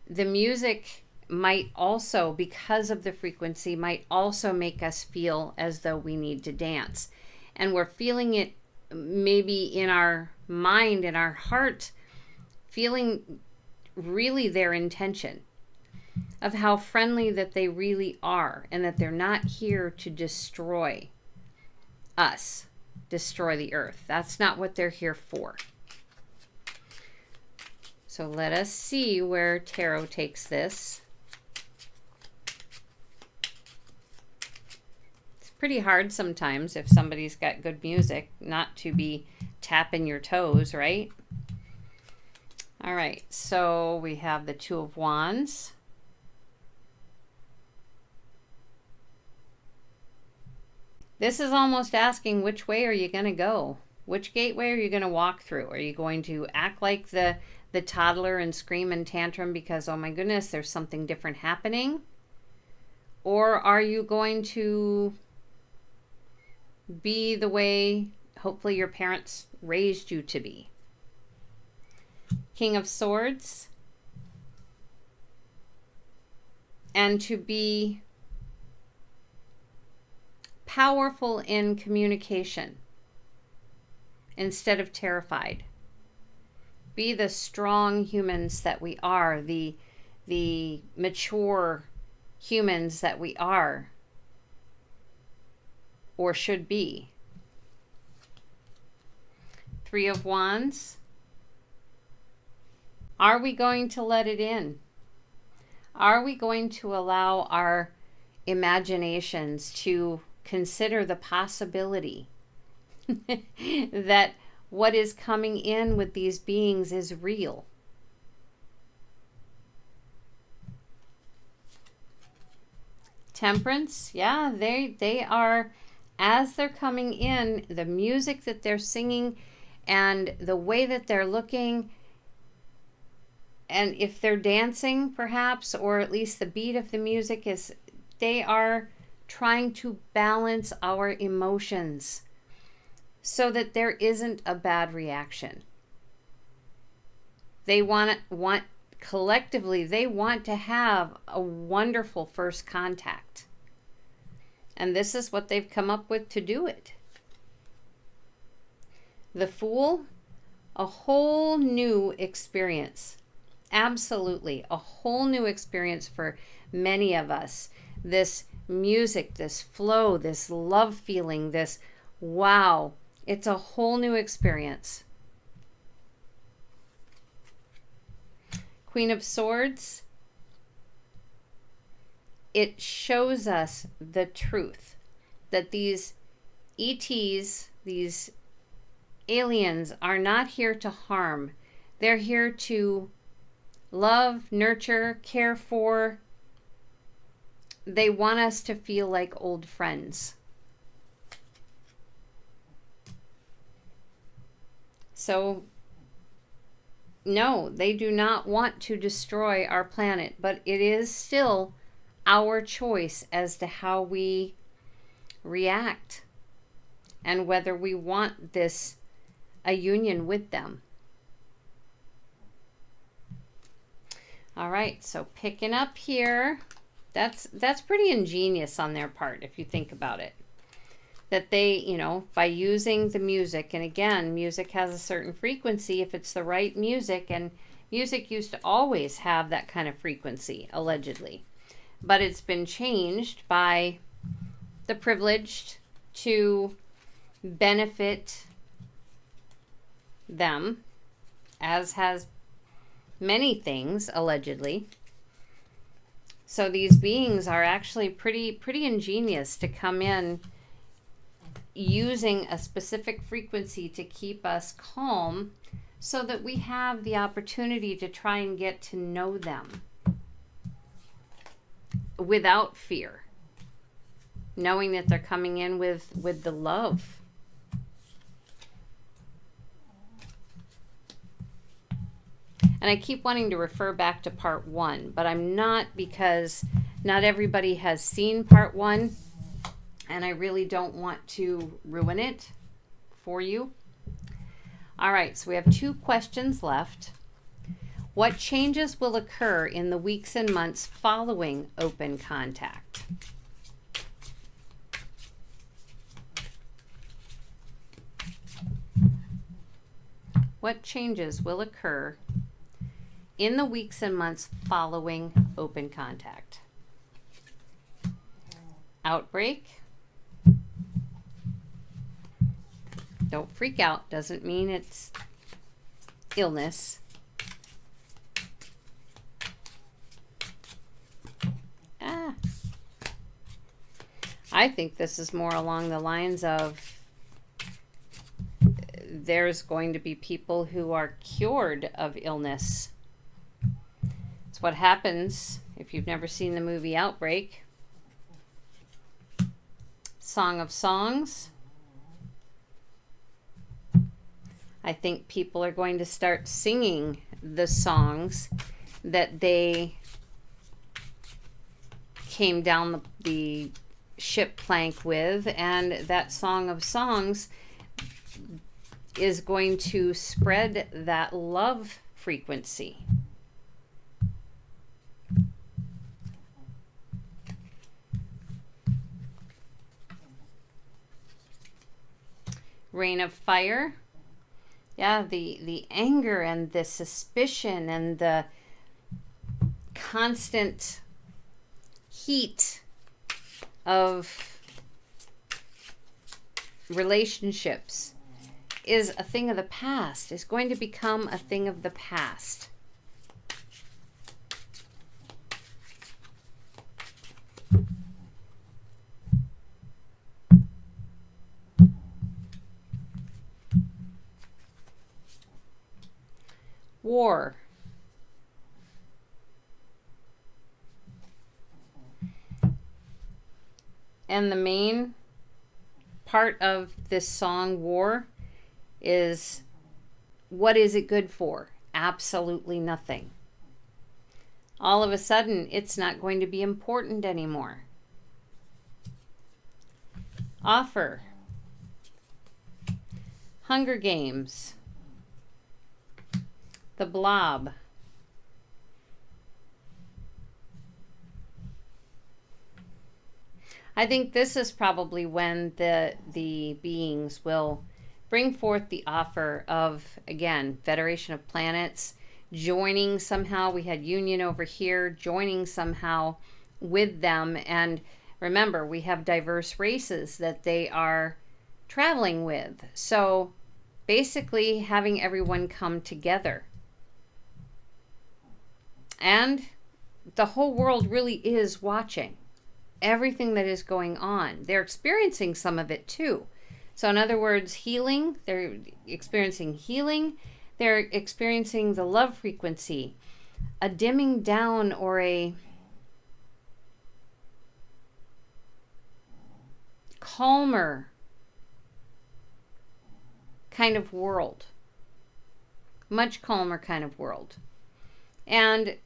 the music might also, because of the frequency, might also make us feel as though we need to dance. And we're feeling it maybe in our mind, in our heart, feeling really their intention of how friendly that they really are, and that they're not here to destroy us, destroy the earth. That's not what they're here for. So let us see where tarot takes this. It's pretty hard sometimes if somebody's got good music not to be tapping your toes, right? All right, so we have the Two of Wands. This is almost asking, which way are you going to go? Which gateway are you going to walk through? Are you going to act like the toddler and scream and tantrum because, oh my goodness, there's something different happening? Or are you going to be the way hopefully your parents raised you to be? King of Swords. And to be powerful in communication instead of terrified. Be the strong humans that we are, the mature humans that we are or should be. Three of Wands. Are we going to let it in? Are we going to allow our imaginations to consider the possibility that what is coming in with these beings is real? Temperance, yeah, they are, as they're coming in, the music that they're singing and the way that they're looking, and if they're dancing perhaps, or at least the beat of the music is, they are trying to balance our emotions so that there isn't a bad reaction. They want collectively, they want to have a wonderful first contact. And this is what they've come up with to do it. The Fool, a whole new experience. Absolutely, a whole new experience for many of us. This music, this flow, this love feeling, this wow, it's a whole new experience. Queen of Swords, it shows us the truth that these ETs, these aliens, are not here to harm. They're here to love, nurture, care for. They want us to feel like old friends. So, no, they do not want to destroy our planet, but it is still our choice as to how we react and whether we want a union with them. All right, so picking up here, that's pretty ingenious on their part if you think about it. That they, you know, by using the music, and again, music has a certain frequency if it's the right music, and music used to always have that kind of frequency, allegedly. But it's been changed by the privileged to benefit them, as has many things, allegedly. So these beings are actually pretty ingenious to come in using a specific frequency to keep us calm so that we have the opportunity to try and get to know them without fear, knowing that they're coming in with the love. And I keep wanting to refer back to part 1, but I'm not, because not everybody has seen part 1. And I really don't want to ruin it for you. All right, so we have 2 questions left. What changes will occur in the weeks and months following open contact? What changes will occur in the weeks and months following open contact? Outbreak. Don't freak out. Doesn't mean it's illness. I think this is more along the lines of there's going to be people who are cured of illness. It's what happens if you've never seen the movie Outbreak. Song of Songs. I think people are going to start singing the songs that they came down the ship plank with, and that Song of Songs is going to spread that love frequency. Rain of Fire. Yeah, the anger and the suspicion and the constant heat of relationships is a thing of the past, is going to become a thing of the past. War. And the main part of this song, War, is what is it good for? Absolutely nothing. All of a sudden, it's not going to be important anymore. Offer. Hunger Games. The Blob. I think this is probably when the beings will bring forth the offer of, again, Federation of Planets, joining somehow. We had Union over here, joining somehow with them. And remember, we have diverse races that they are traveling with. So basically having everyone come together. And the whole world really is watching everything that is going on. They're experiencing some of it too. So in other words, healing, they're experiencing healing. They're experiencing the love frequency, a dimming down or a calmer kind of world. Much calmer kind of world. And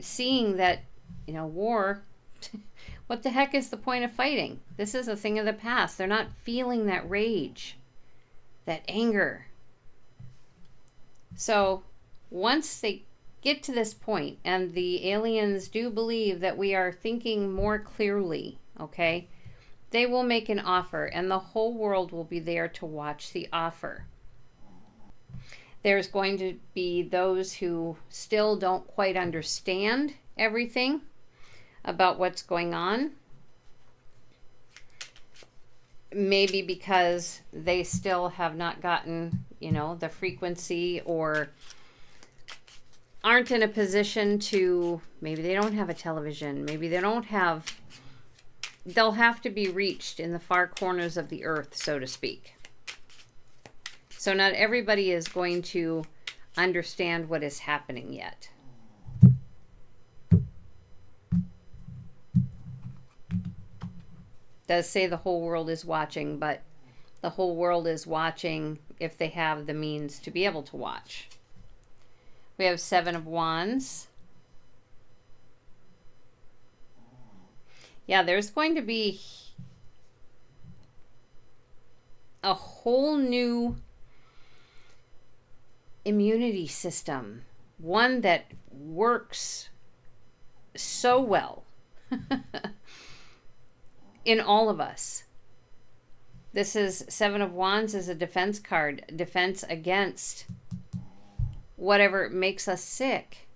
seeing that, war, what the heck is the point of fighting? This is a thing of the past. They're not feeling that rage, that anger. So once they get to this point, and the aliens do believe that we are thinking more clearly, okay, they will make an offer, and the whole world will be there to watch the offer. There's going to be those who still don't quite understand everything about what's going on. Maybe because they still have not gotten, the frequency, or aren't in a position to, maybe they don't have a television, maybe they don't have, they'll have to be reached in the far corners of the earth, so to speak. So not everybody is going to understand what is happening yet. Does say the whole world is watching, but the whole world is watching if they have the means to be able to watch. We have 7 of Wands. Yeah, there's going to be a whole new immunity system, one that works so well in all of us. This is 7 of Wands is a defense card, defense against whatever makes us sick.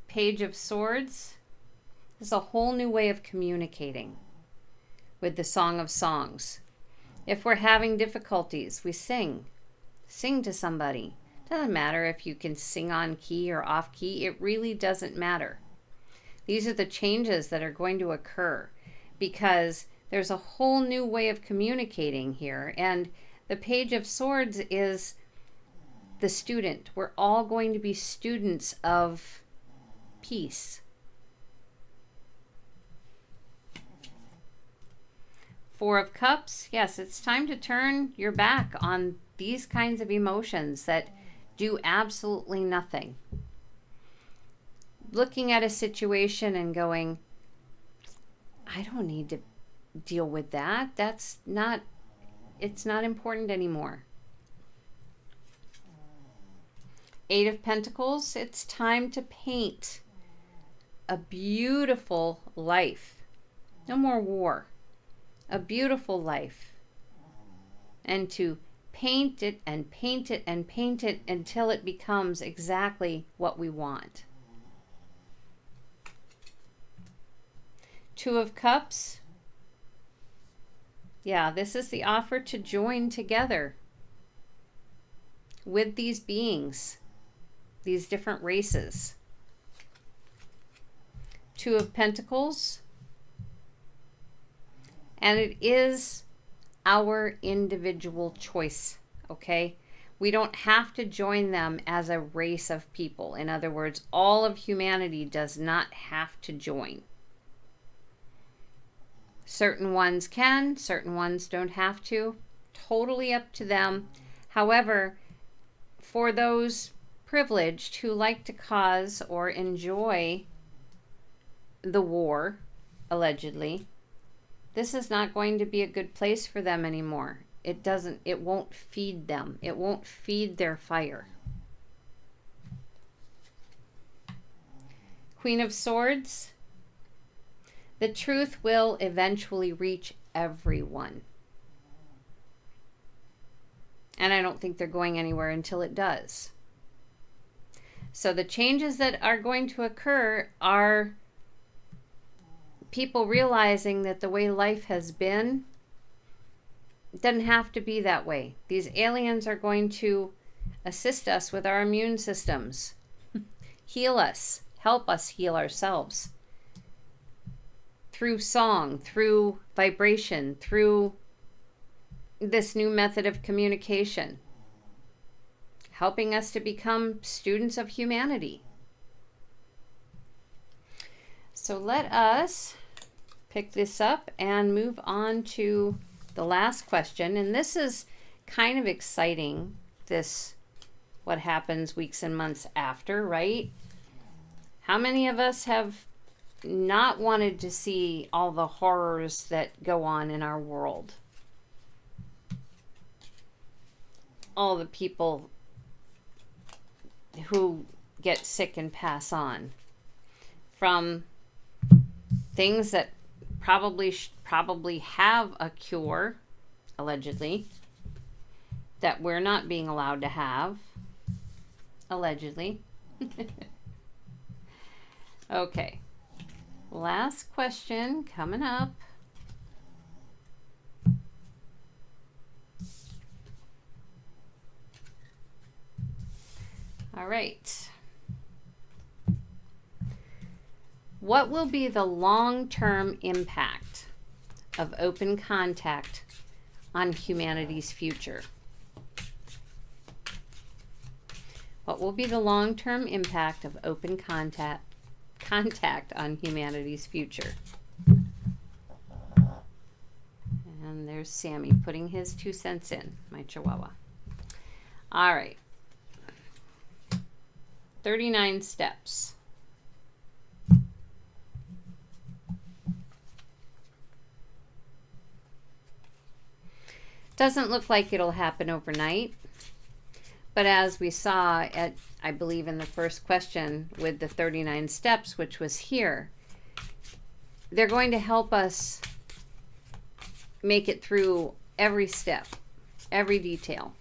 Page of Swords is a whole new way of communicating with the Song of Songs. If we're having difficulties, we sing to somebody. Doesn't matter if you can sing on key or off key. It really doesn't matter. These are the changes that are going to occur because there's a whole new way of communicating here. And the Page of Swords is the student. We're all going to be students of peace. 4 of Cups. Yes, it's time to turn your back on these kinds of emotions that do absolutely nothing. Looking at a situation and going, I don't need to deal with that. It's not important anymore. 8 of Pentacles. It's time to paint a beautiful life. No more war. A beautiful life. And to paint it and paint it and paint it until it becomes exactly what we want. 2 of Cups. Yeah, this is the offer to join together with these beings, these different races. 2 of Pentacles. And it is our individual choice, okay? We don't have to join them as a race of people. In other words, all of humanity does not have to join. Certain ones can, certain ones don't have to. Totally up to them. However, for those privileged who like to cause or enjoy the war, allegedly, this is not going to be a good place for them anymore. It won't feed them. It won't feed their fire. Queen of Swords. The truth will eventually reach everyone. And I don't think they're going anywhere until it does. So the changes that are going to occur are people realizing that the way life has been, it doesn't have to be that way. These aliens are going to assist us with our immune systems, heal us, help us heal ourselves through song, through vibration, through this new method of communication, helping us to become students of humanity. So let us pick this up and move on to the last question. And this is kind of exciting, this what happens weeks and months after, right? How many of us have not wanted to see all the horrors that go on in our world? All the people who get sick and pass on from things that probably have a cure, allegedly, that we're not being allowed to have, allegedly. Okay, last question coming up. All right. What will be the long-term impact of open contact on humanity's future? What will be the long-term impact of open contact on humanity's future? And there's Sammy putting his 2 cents in, my chihuahua. All right. 39 steps. Doesn't look like it'll happen overnight. But as we saw at, I believe, in the first question with the 39 steps, which was here, they're going to help us make it through every step, every detail.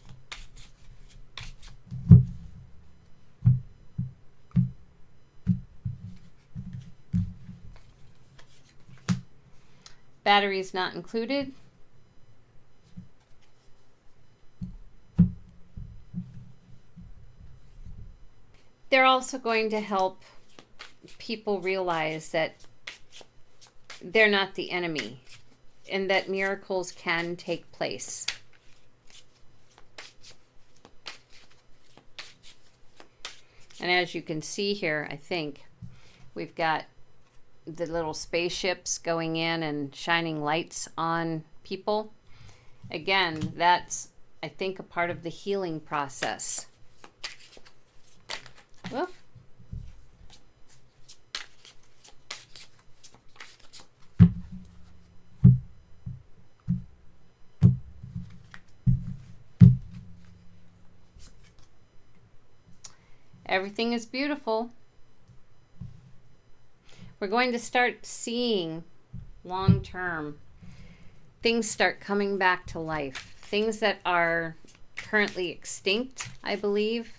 Batteries not included. They're also going to help people realize that they're not the enemy and that miracles can take place. And as you can see here, I think we've got the little spaceships going in and shining lights on people. Again, that's, I think, a part of the healing process. Whoop. Everything is beautiful. We're going to start seeing long-term things start coming back to life. Things that are currently extinct, I believe,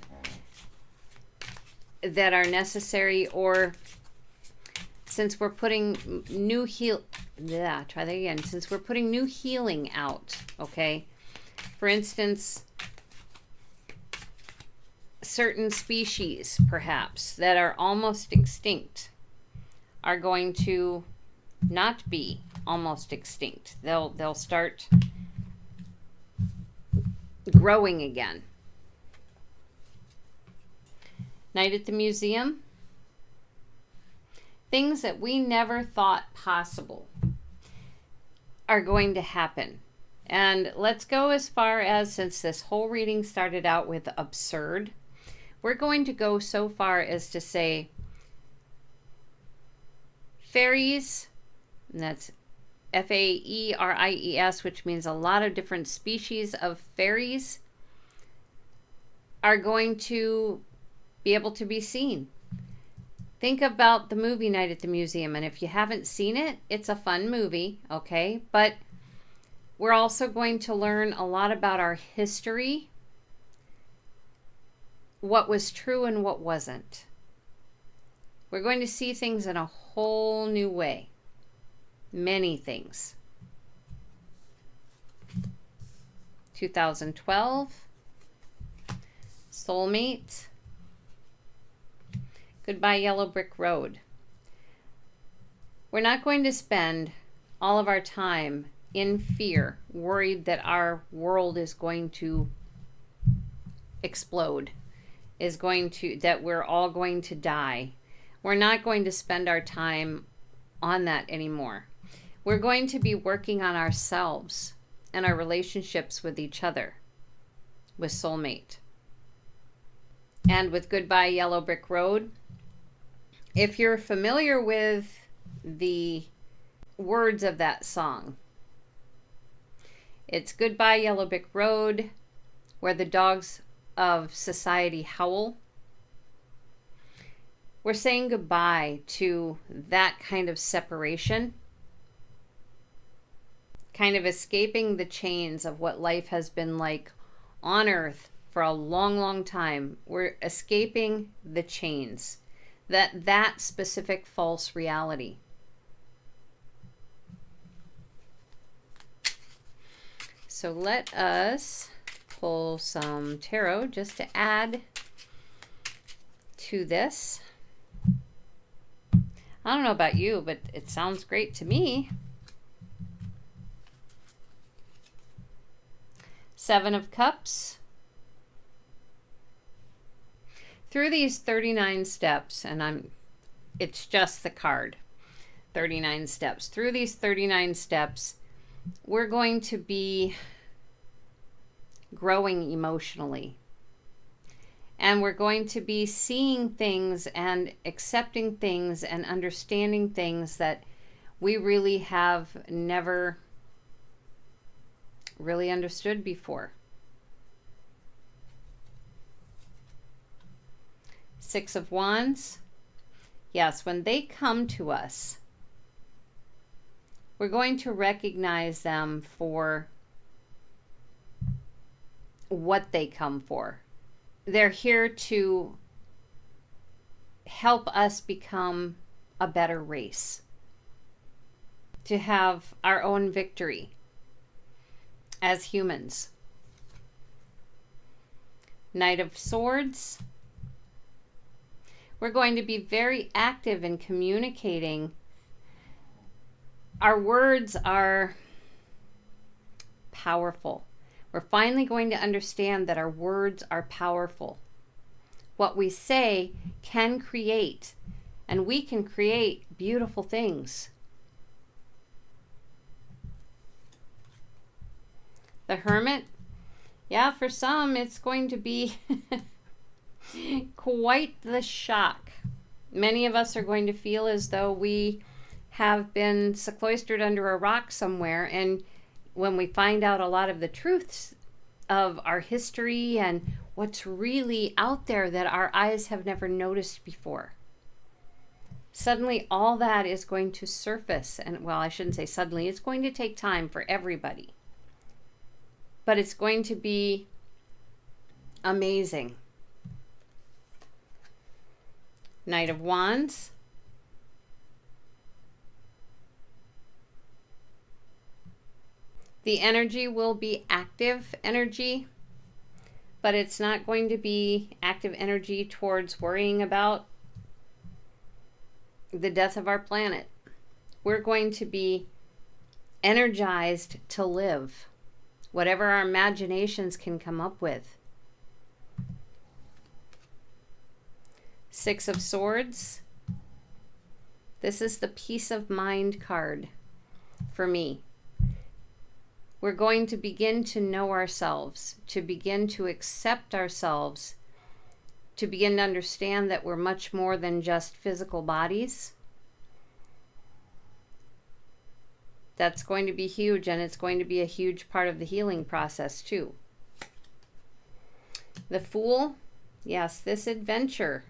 that are necessary, or since we're putting since we're putting new healing out, okay? For instance, certain species, perhaps, that are almost extinct are going to not be almost extinct. They'll start growing again. Night at the museum. Things that we never thought possible are going to happen. And let's go as far as, since this whole reading started out with absurd, we're going to go so far as to say fairies, and that's F-A-E-R-I-E-S, which means a lot of different species of fairies, are going to be able to be seen. Think about the movie Night at the Museum, and if you haven't seen it, it's a fun movie, okay? But we're also going to learn a lot about our history, what was true and what wasn't. We're going to see things in a whole new way. Many things. 2012, soulmate. Goodbye, yellow brick road. We're not going to spend all of our time in fear, worried that our world is going to explode, that we're all going to die. We're not going to spend our time on that anymore. We're going to be working on ourselves and our relationships with each other, with soulmate. And with Goodbye Yellow Brick Road, if you're familiar with the words of that song, it's Goodbye Yellow Brick Road, where the dogs of society howl. We're saying goodbye to that kind of separation, kind of escaping the chains of what life has been like on Earth for a long, long time. We're escaping the chains, that specific false reality. So let us pull some tarot just to add to this. I don't know about you, but it sounds great to me. Seven of Cups. Through these 39 steps, and it's just the card, 39 steps. Through these 39 steps, we're going to be growing emotionally. And we're going to be seeing things and accepting things and understanding things that we really have never really understood before. Six of Wands. Yes, when they come to us, we're going to recognize them for what they come for. They're here to help us become a better race, to have our own victory as humans. Knight of Swords. We're going to be very active in communicating. Our words are powerful. We're finally going to understand that our words are powerful. What we say can create, and we can create beautiful things. The Hermit. Yeah, for some, it's going to be quite the shock. Many of us are going to feel as though we have been sequestered under a rock somewhere, and when we find out a lot of the truths of our history and what's really out there that our eyes have never noticed before, suddenly all that is going to surface. And well, I shouldn't say suddenly, it's going to take time for everybody, but it's going to be amazing. Knight of Wands. The energy will be active energy, but it's not going to be active energy towards worrying about the death of our planet. We're going to be energized to live, whatever our imaginations can come up with. Six of Swords. This is the peace of mind card for me. We're going to begin to know ourselves, to begin to accept ourselves, to begin to understand that we're much more than just physical bodies. That's going to be huge, and it's going to be a huge part of the healing process too. The Fool. Yes, this adventure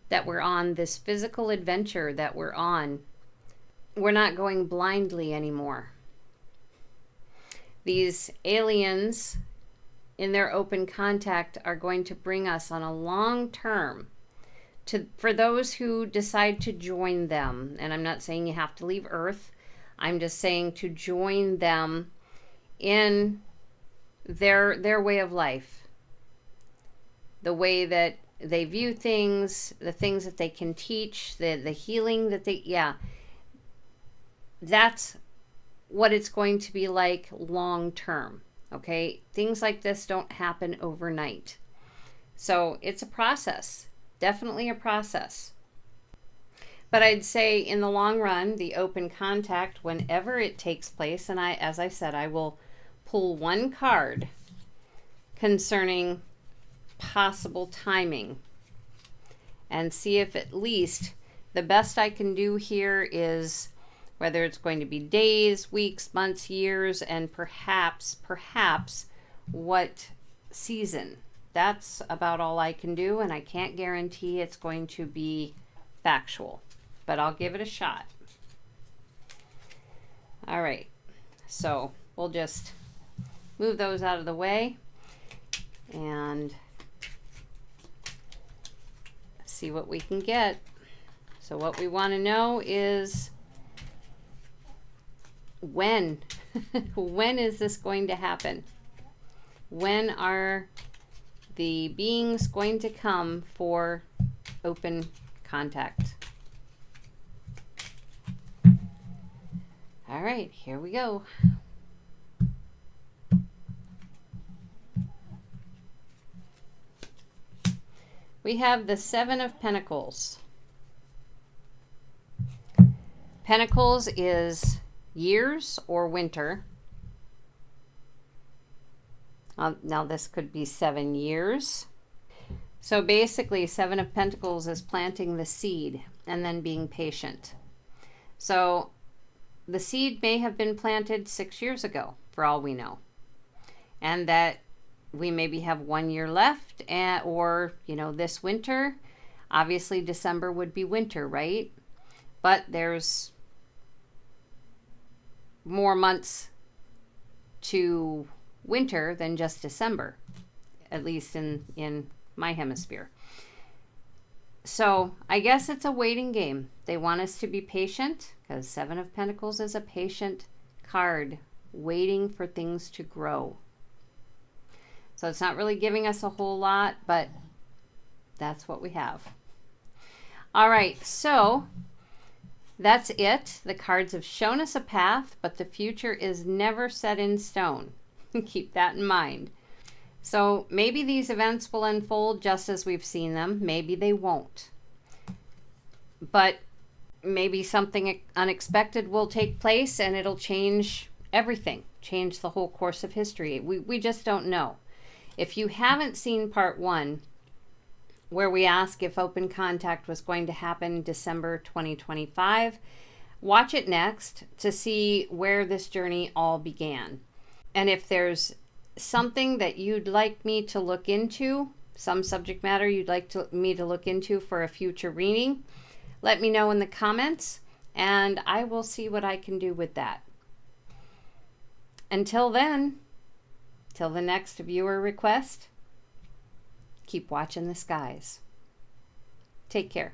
that we're on, this physical adventure that we're on, we're not going blindly anymore. These aliens in their open contact are going to bring us on a long term for those who decide to join them. And I'm not saying you have to leave Earth. I'm just saying to join them in their way of life. the way that they view things, the things that they can teach, the healing that they, yeah, that's what it's going to be like long term. Okay, things like this don't happen overnight. So it's a process, definitely a process. But I'd say in the long run, the open contact, whenever it takes place, and as I said, I will pull one card concerning possible timing and see if at least the best I can do here is whether it's going to be days, weeks, months, years, and perhaps what season. That's about all I can do, and I can't guarantee it's going to be factual, but I'll give it a shot. All right, so we'll just move those out of the way and see what we can get. So what we want to know is when. When is this going to happen? When are the beings going to come for open contact? All right, here we go. We have the Seven of Pentacles. Pentacles is years or winter. Now this could be 7 years. So basically, Seven of Pentacles is planting the seed and then being patient. So the seed may have been planted 6 years ago, for all we know. And that we maybe have 1 year left, or, you know, this winter. Obviously, December would be winter, right? But there's more months to winter than just December, at least in my hemisphere. So I guess it's a waiting game. They want us to be patient because Seven of Pentacles is a patient card, waiting for things to grow. So it's not really giving us a whole lot, but that's what we have. All right, so that's it. The cards have shown us a path, but the future is never set in stone. Keep that in mind. So maybe these events will unfold just as we've seen them. Maybe they won't. But maybe something unexpected will take place and it'll change everything, change the whole course of history. We just don't know. If you haven't seen part 1, where we ask if open contact was going to happen December 2025, watch it next to see where this journey all began. And if there's something that you'd like me to look into, some subject matter you'd like me to look into for a future reading, let me know in the comments and I will see what I can do with that. Until then, till the next viewer request, keep watching the skies. Take care.